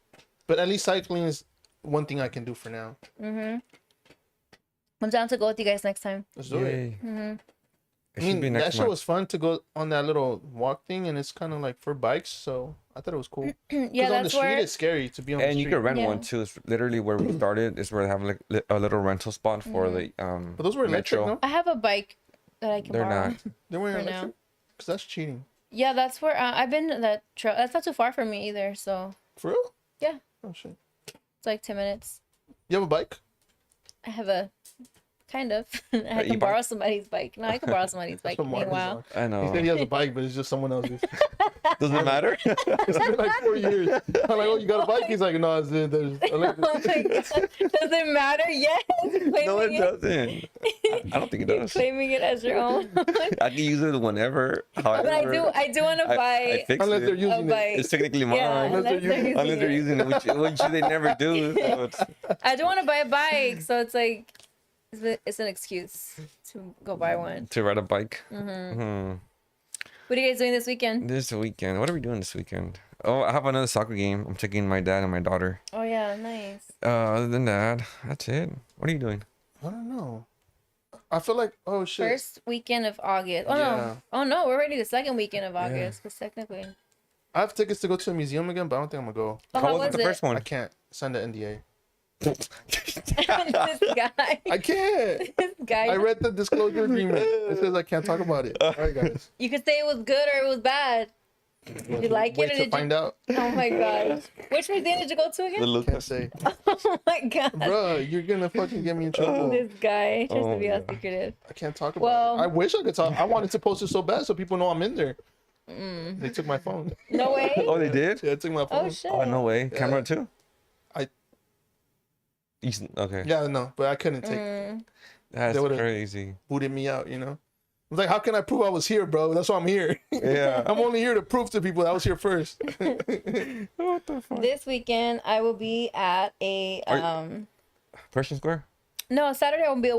[SPEAKER 2] But at least cycling is one thing I can do for now.
[SPEAKER 1] I'm down to go with you guys next time.
[SPEAKER 2] Let's do it.
[SPEAKER 3] Yay. It
[SPEAKER 2] I
[SPEAKER 3] should be
[SPEAKER 2] mean, that
[SPEAKER 3] next
[SPEAKER 2] shit
[SPEAKER 3] month.
[SPEAKER 2] was fun to go on that little walk thing, and it's kind of like for bikes, so I thought it was cool.
[SPEAKER 1] Yeah,
[SPEAKER 2] Because on the
[SPEAKER 1] that's
[SPEAKER 2] street,
[SPEAKER 1] where.
[SPEAKER 2] it's scary to be on the
[SPEAKER 3] And you
[SPEAKER 2] street.
[SPEAKER 3] could rent
[SPEAKER 1] Yeah.
[SPEAKER 3] one too. It's literally where we started. Is where they have like a little rental spot for the
[SPEAKER 2] But those were electric,
[SPEAKER 3] metro.
[SPEAKER 2] no?
[SPEAKER 1] I have a bike that I can
[SPEAKER 3] They're
[SPEAKER 1] borrow.
[SPEAKER 3] not.
[SPEAKER 2] They weren't
[SPEAKER 1] For now.
[SPEAKER 2] electric? Because that's cheating.
[SPEAKER 1] Yeah, that's where I've been to that trail. That's not too far from me either, so
[SPEAKER 2] For real?
[SPEAKER 1] yeah,
[SPEAKER 2] Oh, shit.
[SPEAKER 1] it's like 10 minutes.
[SPEAKER 2] You have a bike?
[SPEAKER 1] I have a kind of. I can
[SPEAKER 3] e-bike?
[SPEAKER 1] borrow somebody's bike. No, I can borrow somebody's bike.
[SPEAKER 2] That's what Mark was
[SPEAKER 1] Meanwhile,
[SPEAKER 2] on.
[SPEAKER 3] I
[SPEAKER 2] He
[SPEAKER 3] know.
[SPEAKER 2] said he has a bike, but it's just someone else's.
[SPEAKER 3] Doesn't it matter?
[SPEAKER 2] It's been like 4 years. I'm like, oh, you got a bike? He's like, no, it's there's
[SPEAKER 1] oh my god, does it matter? Yes,
[SPEAKER 3] no, it
[SPEAKER 1] claiming
[SPEAKER 3] doesn't. I don't think it does.
[SPEAKER 1] claiming it as your own.
[SPEAKER 3] I can use it whenever, however.
[SPEAKER 1] But I do want to
[SPEAKER 3] I
[SPEAKER 1] buy
[SPEAKER 3] fix
[SPEAKER 2] Unless they're
[SPEAKER 3] it.
[SPEAKER 1] a
[SPEAKER 2] using it.
[SPEAKER 1] bike.
[SPEAKER 3] It's technically mine.
[SPEAKER 1] Yeah,
[SPEAKER 2] Unless
[SPEAKER 3] Unless they're using it, which they never do. So it's,
[SPEAKER 1] I do want to buy a bike, so it's like it's an excuse to go buy one.
[SPEAKER 3] to ride a bike.
[SPEAKER 1] What are you guys doing this weekend?
[SPEAKER 3] This weekend. What are we doing this weekend? Oh, I have another soccer game. I'm taking my dad and my daughter.
[SPEAKER 1] Oh yeah, nice.
[SPEAKER 3] Other than that, that's it. What are you doing?
[SPEAKER 2] I don't know. I feel like, oh, shit.
[SPEAKER 1] First weekend of August. Oh
[SPEAKER 2] Yeah.
[SPEAKER 1] no. Oh no, we're already the second weekend of August. Because technically.
[SPEAKER 2] I have tickets to go to a museum again, but I don't think I'm going to go.
[SPEAKER 1] Oh,
[SPEAKER 3] How was it the first
[SPEAKER 2] I
[SPEAKER 3] one?
[SPEAKER 2] can't sign the NDA.
[SPEAKER 1] this guy.
[SPEAKER 2] I can't.
[SPEAKER 1] This guy.
[SPEAKER 2] I read the disclosure agreement. It says I can't talk about it. All right, guys.
[SPEAKER 1] You could say it was good or it was bad. Did you like
[SPEAKER 2] Wait
[SPEAKER 1] it or
[SPEAKER 2] to
[SPEAKER 1] did
[SPEAKER 2] find
[SPEAKER 1] you?
[SPEAKER 2] out.
[SPEAKER 1] Oh my god. Which museum did you go to again?
[SPEAKER 2] Can't say.
[SPEAKER 1] Oh my god.
[SPEAKER 2] Bro, you're going to fucking get me in trouble.
[SPEAKER 1] This guy tries
[SPEAKER 3] Oh
[SPEAKER 1] to be all
[SPEAKER 3] my God.
[SPEAKER 1] secretive.
[SPEAKER 2] I can't talk about
[SPEAKER 1] Well-
[SPEAKER 2] it. I wish I could talk. I wanted to post it so bad so people know I'm in there. They took my phone.
[SPEAKER 1] No way.
[SPEAKER 3] Oh, they did?
[SPEAKER 2] Yeah, they took my phone.
[SPEAKER 1] Oh shit.
[SPEAKER 3] Oh, no way. Camera too?
[SPEAKER 2] I-
[SPEAKER 3] Okay.
[SPEAKER 2] Yeah, no, but I couldn't take
[SPEAKER 1] Mm.
[SPEAKER 3] That's
[SPEAKER 2] They would've-
[SPEAKER 3] crazy.
[SPEAKER 2] booted me out, you know? was like, how can I prove I was here, bro? That's why I'm here.
[SPEAKER 3] Yeah.
[SPEAKER 2] I'm only here to prove to people that I was here first.
[SPEAKER 3] What the fuck?
[SPEAKER 1] This weekend I will be at a
[SPEAKER 3] Pershing Square?
[SPEAKER 1] no, Saturday I'll be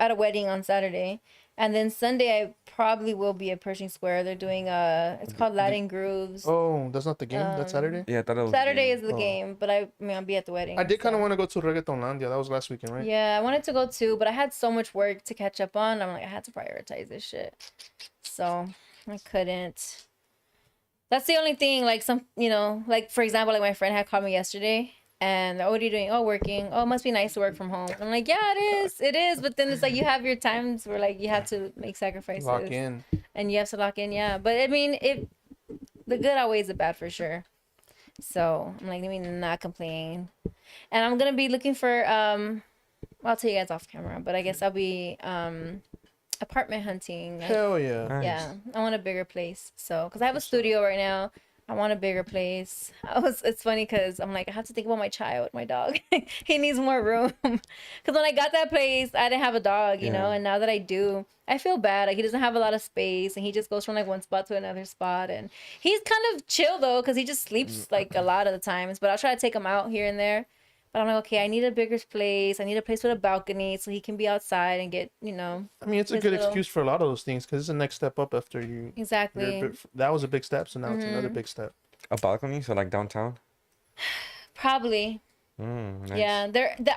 [SPEAKER 1] at a wedding on Saturday. And then Sunday I probably will be at Pershing Square. They're doing it's called Latin Grooves.
[SPEAKER 2] Oh, that's not the game. That's Saturday.
[SPEAKER 3] Yeah, I thought it was.
[SPEAKER 1] Saturday is the game, but I mean I'll be at the wedding.
[SPEAKER 2] I did kind of
[SPEAKER 1] so.
[SPEAKER 2] want to go to Reggaetonlandia. That was last weekend, right?
[SPEAKER 1] Yeah, I wanted to go too, but I had so much work to catch up on. I'm like, I had to prioritize this shit. So I couldn't. That's the only thing, like like for example, like my friend had called me yesterday and what are you doing? Oh, working. Oh, it must be nice to work from home. I'm like, yeah, it is. But then it's like you have your times where like you have to make sacrifices.
[SPEAKER 2] Lock in.
[SPEAKER 1] And you have to lock in, yeah. But I mean, the good outweighs the bad for sure. So I'm like, let me not complain. And I'm gonna be looking for I'll tell you guys off camera, but I guess I'll be apartment hunting.
[SPEAKER 2] Hell yeah.
[SPEAKER 3] Nice.
[SPEAKER 1] Yeah, I want a bigger place. So, because I have a studio right now, I want a bigger place. It's funny because I'm like, I have to think about my child, my dog. He needs more room. Because when I got that place, I didn't have a dog, you know, and now that I do, I feel bad. Like he doesn't have a lot of space and he just goes from like one spot to another spot. And he's kind of chill though, because he just sleeps like a lot of the times. But I'll try to take him out here and there. But I'm like, okay, I need a bigger place. I need a place with a balcony so he can be outside and get,
[SPEAKER 2] I mean, it's a good
[SPEAKER 1] little-
[SPEAKER 2] excuse for a lot of those things because it's the next step up after you.
[SPEAKER 1] Exactly.
[SPEAKER 2] That was a big step, so now it's another big step.
[SPEAKER 3] A balcony, so like downtown.
[SPEAKER 1] Probably.
[SPEAKER 3] Nice.
[SPEAKER 1] Yeah,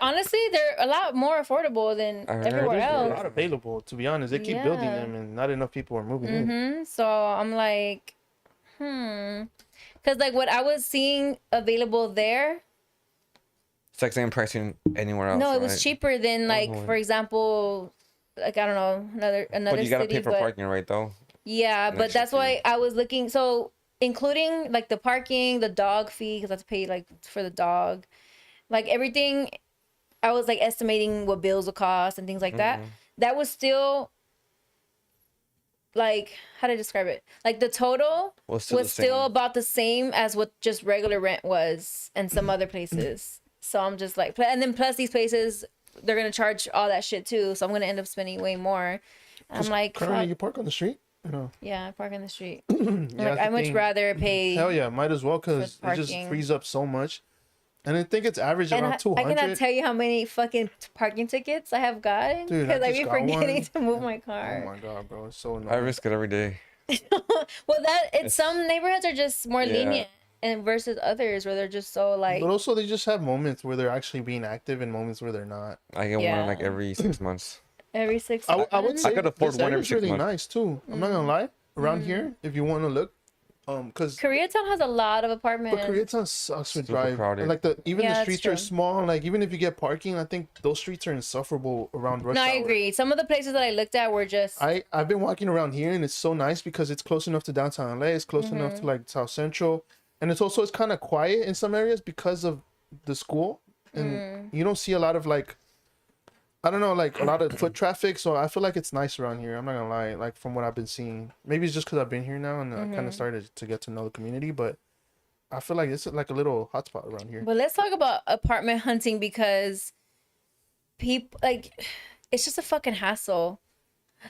[SPEAKER 1] honestly, they're a lot more affordable than
[SPEAKER 3] I heard
[SPEAKER 1] everywhere
[SPEAKER 3] there's
[SPEAKER 2] A
[SPEAKER 1] else.
[SPEAKER 2] lot available, to be honest. They keep building
[SPEAKER 1] Yeah.
[SPEAKER 2] them, and not enough people are moving in.
[SPEAKER 1] So I'm like, because like what I was seeing available there,
[SPEAKER 3] It's like same pricing anywhere else.
[SPEAKER 1] no, it was
[SPEAKER 3] right?
[SPEAKER 1] cheaper than like,
[SPEAKER 3] Oh.
[SPEAKER 1] for example, like I don't know, another
[SPEAKER 3] But you gotta
[SPEAKER 1] city,
[SPEAKER 3] pay for
[SPEAKER 1] but
[SPEAKER 3] parking, right? Though.
[SPEAKER 1] yeah, but
[SPEAKER 3] extra
[SPEAKER 1] that's why I was looking. So including like the parking, the dog fee, because I have to pay like for the dog, like everything. I was like estimating what bills will cost and things like that. That was still like, how to describe it? Like the total
[SPEAKER 3] Was still the
[SPEAKER 1] still
[SPEAKER 3] same.
[SPEAKER 1] about the same as what just regular rent was in some other places. So I'm just like, and then plus these places, they're gonna charge all that shit too. So I'm gonna end up spending way more. I'm like,
[SPEAKER 2] Currently,
[SPEAKER 1] fuck.
[SPEAKER 2] you park on the street? No.
[SPEAKER 1] Yeah, I park on the street.
[SPEAKER 2] Yeah,
[SPEAKER 1] Like
[SPEAKER 2] that's
[SPEAKER 1] I
[SPEAKER 2] the
[SPEAKER 1] much
[SPEAKER 2] thing.
[SPEAKER 1] rather pay.
[SPEAKER 2] Hell yeah, might as well because it just
[SPEAKER 1] parking.
[SPEAKER 2] frees up so much. And I think it's average
[SPEAKER 1] And
[SPEAKER 2] around
[SPEAKER 1] I
[SPEAKER 2] 200.
[SPEAKER 1] cannot tell you how many fucking parking tickets I have gotten
[SPEAKER 2] Dude, I
[SPEAKER 1] because I
[SPEAKER 2] just
[SPEAKER 1] be
[SPEAKER 2] got
[SPEAKER 1] forgetting
[SPEAKER 2] one.
[SPEAKER 1] to move my
[SPEAKER 2] Oh
[SPEAKER 1] car.
[SPEAKER 2] my god, bro, it's so annoying.
[SPEAKER 3] I risk it every day.
[SPEAKER 1] Well, some neighborhoods are just more
[SPEAKER 3] Yeah.
[SPEAKER 1] lenient, and versus others where they're just so like.
[SPEAKER 2] But also, they just have moments where they're actually being active and moments where they're not.
[SPEAKER 3] I get
[SPEAKER 1] Yeah.
[SPEAKER 3] one like every 6 months.
[SPEAKER 1] Every 6
[SPEAKER 2] I would
[SPEAKER 1] months.
[SPEAKER 2] say
[SPEAKER 3] could afford
[SPEAKER 2] this
[SPEAKER 3] one every
[SPEAKER 2] area's
[SPEAKER 3] 6
[SPEAKER 2] really
[SPEAKER 3] months.
[SPEAKER 2] nice too. I'm not gonna lie. Around here, if you want to look, because
[SPEAKER 1] Koreatown has a lot of apartments.
[SPEAKER 2] but Koreatown sucks with
[SPEAKER 3] Super
[SPEAKER 2] drive.
[SPEAKER 3] crowded.
[SPEAKER 2] And, like even
[SPEAKER 1] Yeah,
[SPEAKER 2] the
[SPEAKER 1] that's
[SPEAKER 2] streets
[SPEAKER 1] true.
[SPEAKER 2] are small. Like even if you get parking, I think those streets are insufferable around rush
[SPEAKER 1] No, I
[SPEAKER 2] hour.
[SPEAKER 1] agree. Some of the places that I looked at were just.
[SPEAKER 2] I've been walking around here and it's so nice because it's close enough to downtown LA. It's close enough to like South Central, and it's kind of quiet in some areas because of the school, and you don't see a lot of like, I don't know, like a lot of foot traffic. So I feel like it's nice around here. I'm not gonna lie. Like from what I've been seeing, maybe it's just because I've been here now and I kind of started to get to know the community, but I feel like it's like a little hotspot around here.
[SPEAKER 1] But let's talk about apartment hunting because people like it's just a fucking hassle.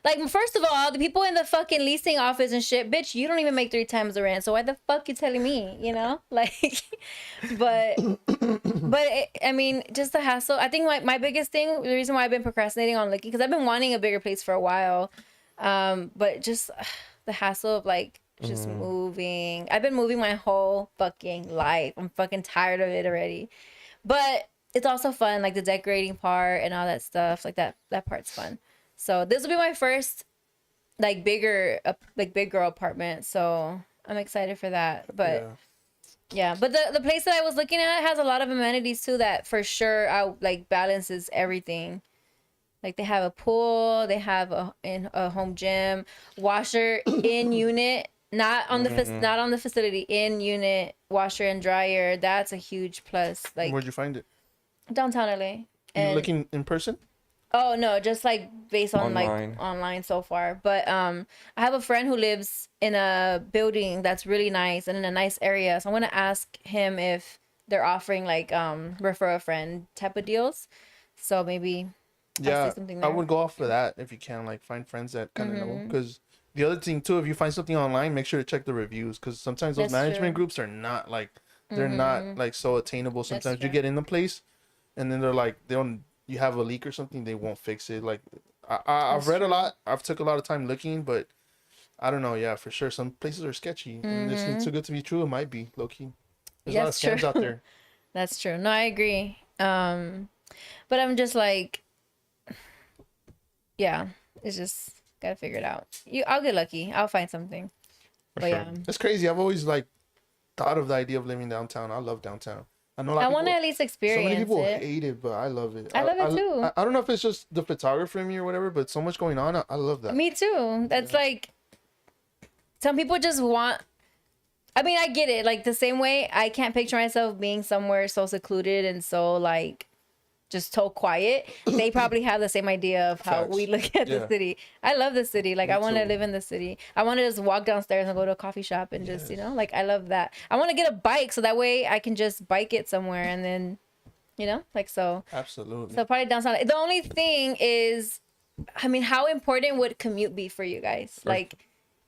[SPEAKER 1] Like first of all, the people in the fucking leasing office and shit, bitch, you don't even make 3 times the rent. So why the fuck you telling me? You know, like, but I mean, just the hassle. I think my biggest thing, the reason why I've been procrastinating on looking, because I've been wanting a bigger place for a while, but just the hassle of like just moving. I've been moving my whole fucking life. I'm fucking tired of it already, but it's also fun, like the decorating part and all that stuff. Like that part's fun. So this will be my first like big girl apartment. So I'm excited for that. But yeah, but the place that I was looking at has a lot of amenities too that for sure balances everything. Like they have a pool, they have a home gym, washer in unit, not on the facility, in unit, washer and dryer. That's a huge plus. Like
[SPEAKER 2] Where'd you find it?
[SPEAKER 1] downtown LA.
[SPEAKER 2] You
[SPEAKER 1] And
[SPEAKER 2] looking in person?
[SPEAKER 1] oh no, just like based on
[SPEAKER 3] Online.
[SPEAKER 1] like online so far. But I have a friend who lives in a building that's really nice and in a nice area. So I'm gonna ask him if they're offering like refer a friend type of deals. So maybe
[SPEAKER 2] Yeah,
[SPEAKER 1] something
[SPEAKER 2] I
[SPEAKER 1] there.
[SPEAKER 2] would go off of that if you can, like find friends that kind of know.
[SPEAKER 1] Mm-hmm.
[SPEAKER 2] Because the other thing too, if you find something online, make sure to check the reviews. Because sometimes those
[SPEAKER 1] That's
[SPEAKER 2] management
[SPEAKER 1] true.
[SPEAKER 2] groups are not like they're not like so attainable. Sometimes you
[SPEAKER 1] true.
[SPEAKER 2] get in the place, and then they're like they don't. You have a leak or something, they won't fix it. Like I've read a lot. I've took a lot of time looking, but I don't know. Yeah, for sure, some places are sketchy. And this seems too good to be true. It might be low key. There's a lot of
[SPEAKER 1] That's
[SPEAKER 2] scams
[SPEAKER 1] true.
[SPEAKER 2] out there.
[SPEAKER 1] That's true. No, I agree. But I'm just like, yeah, it's just gotta figure it out. I'll get lucky. I'll find something.
[SPEAKER 3] For
[SPEAKER 1] But
[SPEAKER 3] sure.
[SPEAKER 1] yeah,
[SPEAKER 2] It's crazy. I've always like thought of the idea of living downtown. I love downtown. I know a lot
[SPEAKER 1] I
[SPEAKER 2] of
[SPEAKER 1] want to
[SPEAKER 2] people,
[SPEAKER 1] at least
[SPEAKER 2] so
[SPEAKER 1] experience
[SPEAKER 2] many people
[SPEAKER 1] it.
[SPEAKER 2] hate it, but I love it.
[SPEAKER 1] I love it too.
[SPEAKER 2] I don't know if it's just the photography in me or whatever, but so much going on. I love that.
[SPEAKER 1] Me too. That's like, some people just want. I mean, I get it. Like the same way I can't picture myself being somewhere so secluded and so like just so quiet. They probably have the same idea of how
[SPEAKER 2] Facts.
[SPEAKER 1] we look at the
[SPEAKER 2] Yeah.
[SPEAKER 1] city. I love the city. Like
[SPEAKER 2] Me
[SPEAKER 1] I want to
[SPEAKER 2] too.
[SPEAKER 1] live in the city. I want to just walk downstairs and go to a coffee shop and just, like I love that. I want to get a bike so that way I can just bike it somewhere and then, like so.
[SPEAKER 2] Absolutely.
[SPEAKER 1] So probably downtown. The only thing is, I mean, how important would commute be for you guys? Like,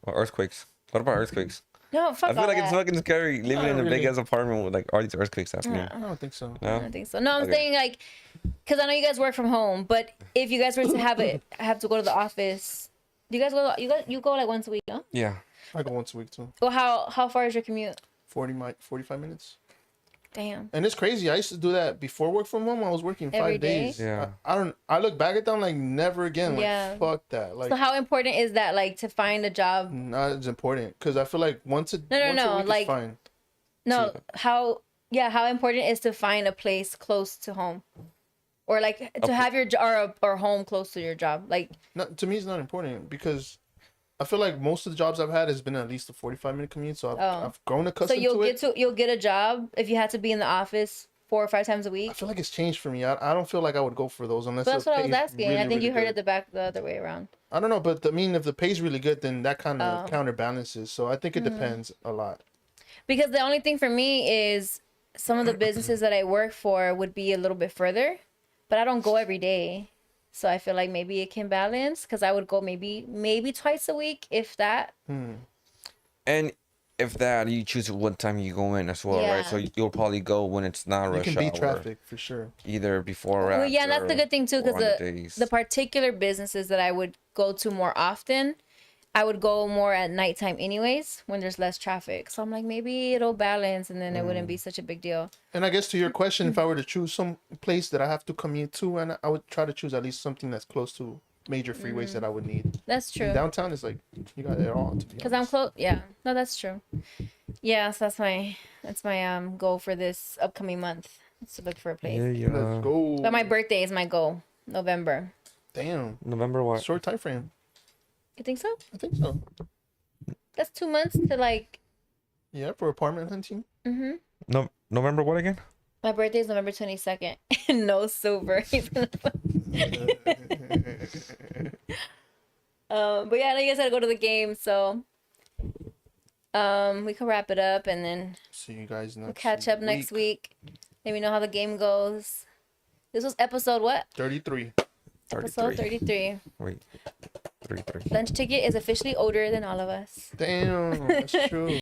[SPEAKER 3] Or earthquakes. What about earthquakes?
[SPEAKER 1] no, fuck
[SPEAKER 3] I feel
[SPEAKER 1] all
[SPEAKER 3] like
[SPEAKER 1] that.
[SPEAKER 3] it's fucking scary living in a big
[SPEAKER 2] really.
[SPEAKER 3] ass apartment with like all these earthquakes happening.
[SPEAKER 2] I don't think so.
[SPEAKER 1] I
[SPEAKER 3] No?
[SPEAKER 1] don't think so. No, I'm
[SPEAKER 3] Okay.
[SPEAKER 1] saying like, because I know you guys work from home, but if you guys were to have to go to the office, do you guys go? You go like once a week, no?
[SPEAKER 3] Yeah.
[SPEAKER 2] I go once a week too.
[SPEAKER 1] Well, how far is your commute?
[SPEAKER 2] 45 minutes.
[SPEAKER 1] Damn.
[SPEAKER 2] And it's crazy. I used to do that before work from home. I was working
[SPEAKER 1] Every
[SPEAKER 2] 5
[SPEAKER 1] day?
[SPEAKER 2] days.
[SPEAKER 3] Yeah.
[SPEAKER 2] I look back at them like never again. Like
[SPEAKER 1] Yeah.
[SPEAKER 2] fuck that. Like
[SPEAKER 1] So how important is that, like, to find a job?
[SPEAKER 2] not as important because I feel like once a week
[SPEAKER 1] like-
[SPEAKER 2] is fine.
[SPEAKER 1] No, how important is to find a place close to home, or like to have your or home close to your job? Like,
[SPEAKER 2] Not, to me, it's not important because I feel like most of the jobs I've had has been at least a 45-minute commute. So I've grown
[SPEAKER 1] so
[SPEAKER 2] accustomed
[SPEAKER 1] you'll
[SPEAKER 2] to it.
[SPEAKER 1] you'll get a job if you had to be in the office 4 or 5 times a
[SPEAKER 2] I
[SPEAKER 1] week.
[SPEAKER 2] feel like it's changed for me. I don't feel like I would go for those unless
[SPEAKER 1] But that's
[SPEAKER 2] the
[SPEAKER 1] what I was
[SPEAKER 2] pay's
[SPEAKER 1] asking.
[SPEAKER 2] really,
[SPEAKER 1] I think
[SPEAKER 2] really
[SPEAKER 1] you heard
[SPEAKER 2] good.
[SPEAKER 1] it the other way around.
[SPEAKER 2] I don't know, but I mean, if the pay's really good, then that kind of
[SPEAKER 1] Oh.
[SPEAKER 2] counterbalances. So I think it depends a lot.
[SPEAKER 1] Because the only thing for me is some of the businesses that I work for would be a little bit further, but I don't go every day. So I feel like maybe it can balance because I would go maybe twice a week, if that.
[SPEAKER 3] And if that, you choose what time you go in as well, right?
[SPEAKER 1] Yeah.
[SPEAKER 3] So you'll probably go when it's not
[SPEAKER 2] You
[SPEAKER 3] rush
[SPEAKER 2] can
[SPEAKER 3] hour.
[SPEAKER 2] beat traffic for sure.
[SPEAKER 3] Either before or after.
[SPEAKER 1] Well, yeah, and that's the good thing too,
[SPEAKER 3] or
[SPEAKER 1] because
[SPEAKER 3] on days.
[SPEAKER 1] the particular businesses that I would go to more often, I would go more at nighttime anyways when there's less traffic. So I'm like, maybe it'll balance and then it wouldn't be such a big deal.
[SPEAKER 2] And I guess to your question, if I were to choose some place that I have to commute to, and I would try to choose at least something that's close to major freeways that I would need.
[SPEAKER 1] That's true.
[SPEAKER 2] Downtown is like you got it all. To be
[SPEAKER 1] Because I'm
[SPEAKER 2] honest.
[SPEAKER 1] close. Yeah, no, that's true. Yeah, so that's my goal for this upcoming month. Is to look for a place.
[SPEAKER 3] Yeah,
[SPEAKER 2] Let's
[SPEAKER 3] yeah.
[SPEAKER 2] go.
[SPEAKER 1] But my birthday is my goal, November.
[SPEAKER 2] Damn.
[SPEAKER 3] November what?
[SPEAKER 2] Short time frame.
[SPEAKER 1] You think so?
[SPEAKER 2] I think so.
[SPEAKER 1] That's 2 months to like.
[SPEAKER 2] Yeah, for apartment hunting.
[SPEAKER 1] Mm-hmm.
[SPEAKER 3] No, November what again?
[SPEAKER 1] My birthday is November 22nd. No silver. But yeah, I know you guys had to go to the game, so we can wrap it up and then
[SPEAKER 2] See you guys next.
[SPEAKER 1] we'll catch up next week. Let me know how the game goes. This was episode what?
[SPEAKER 2] 33.
[SPEAKER 1] Episode 33.
[SPEAKER 3] Wait, 33.
[SPEAKER 1] Lunch Ticket is officially older than all of us.
[SPEAKER 2] Damn, that's true.